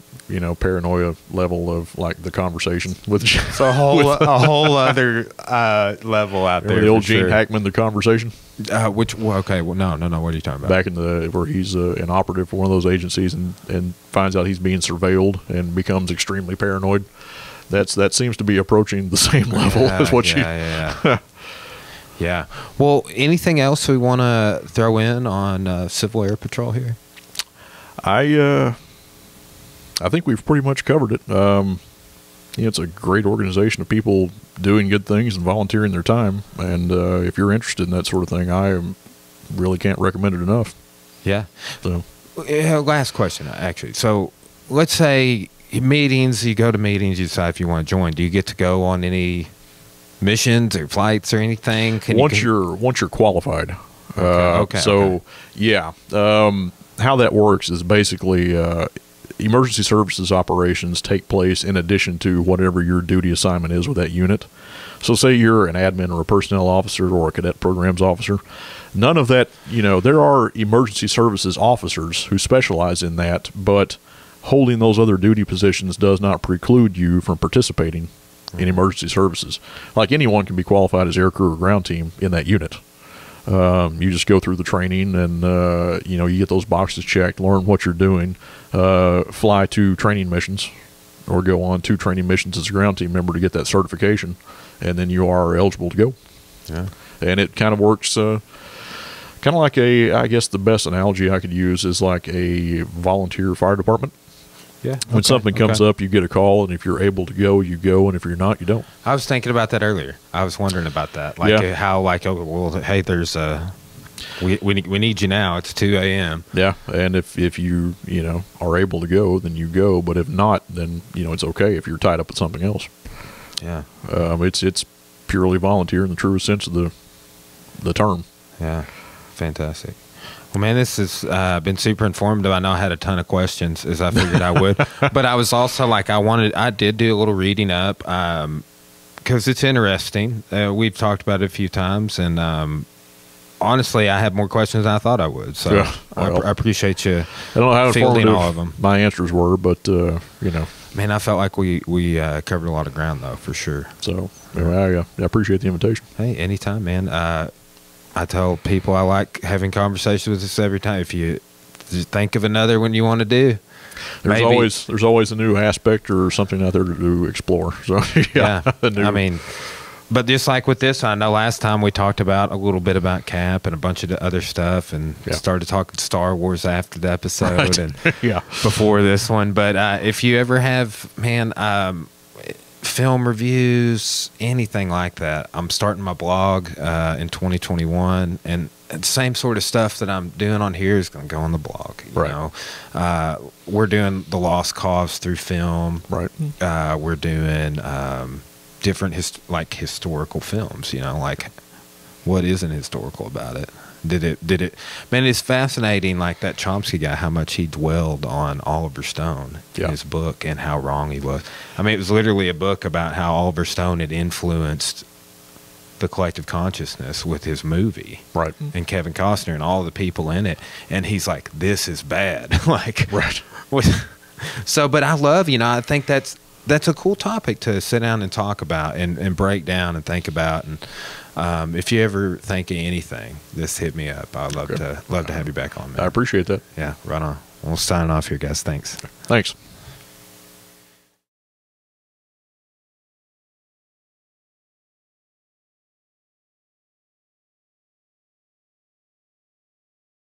paranoia level of like the conversation with so a whole other level out there. The old Gene Hackman, the conversation. No. What are you talking about? Back in where he's an operative for one of those agencies and finds out he's being surveilled and becomes extremely paranoid. That seems to be approaching the same level as what you. Yeah. Well, anything else we want to throw in on Civil Air Patrol here? I think we've pretty much covered it. It's a great organization of people doing good things and volunteering their time. And if you're interested in that sort of thing, I really can't recommend it enough. Yeah. So, last question, actually. So, let's say meetings. You go to meetings. You decide if you want to join. Do you get to go on any missions or flights or anything? Once you're qualified. Okay. How that works is basically emergency services operations take place in addition to whatever your duty assignment is with that unit. So say you're an admin or a personnel officer or a cadet programs officer. None of that, there are emergency services officers who specialize in that, but holding those other duty positions does not preclude you from participating in emergency services. Like anyone can be qualified as air crew or ground team in that unit. You just go through the training and, you get those boxes checked, learn what you're doing, fly 2 training missions or go on 2 training missions as a ground team member to get that certification, and then you are eligible to go. Yeah. And it kind of works kind of like I guess the best analogy I could use is like a volunteer fire department. Yeah. When something comes up, you get a call, and if you're able to go, you go, and if you're not, you don't. I was thinking about that earlier. I was wondering about that, like how, like, oh, well, hey, there's we need you now. It's 2 a.m. Yeah, and if you are able to go, then you go. But if not, then it's okay if you're tied up with something else. Yeah. It's purely volunteer in the truest sense of the term. Yeah. Fantastic. Well, man, this has been super informative. I know I had a ton of questions, as I figured I would, but I was also like, I did do a little reading up because it's interesting. We've talked about it a few times, and honestly, I have more questions than I thought I would. So yeah, well, I appreciate you. I don't know how fielding informative all of them. My answers were, but man, I felt like we covered a lot of ground, though, for sure. So I appreciate the invitation. Hey, anytime, man. I tell people I like having conversations with this every time. If you think of another one you want to do, there's always a new aspect or something out there to explore. So yeah. I mean, but just like with this, I know last time we talked about a little bit about Cap and a bunch of the other stuff, and started talking Star Wars after the episode and before this one. But if you ever have, man, film reviews, anything like that, I'm starting my blog in 2021, and the same sort of stuff that I'm doing on here is going to go on the blog. You know, we're doing the lost cause through film. Right. We're doing different historical films. Like what isn't historical about it? Did it? Man, it's fascinating. Like that Chomsky guy, how much he dwelled on Oliver Stone in his book and how wrong he was. I mean, it was literally a book about how Oliver Stone had influenced the collective consciousness with his movie, right? And Kevin Costner and all the people in it. And he's like, "This is bad." Like, right. So, but I love, I think that's a cool topic to sit down and talk about and break down and think about. And if you ever think of anything, just hit me up. I'd love to have you back on, man. I appreciate that. Yeah, right on. We'll sign off here, guys. Thanks. Thanks.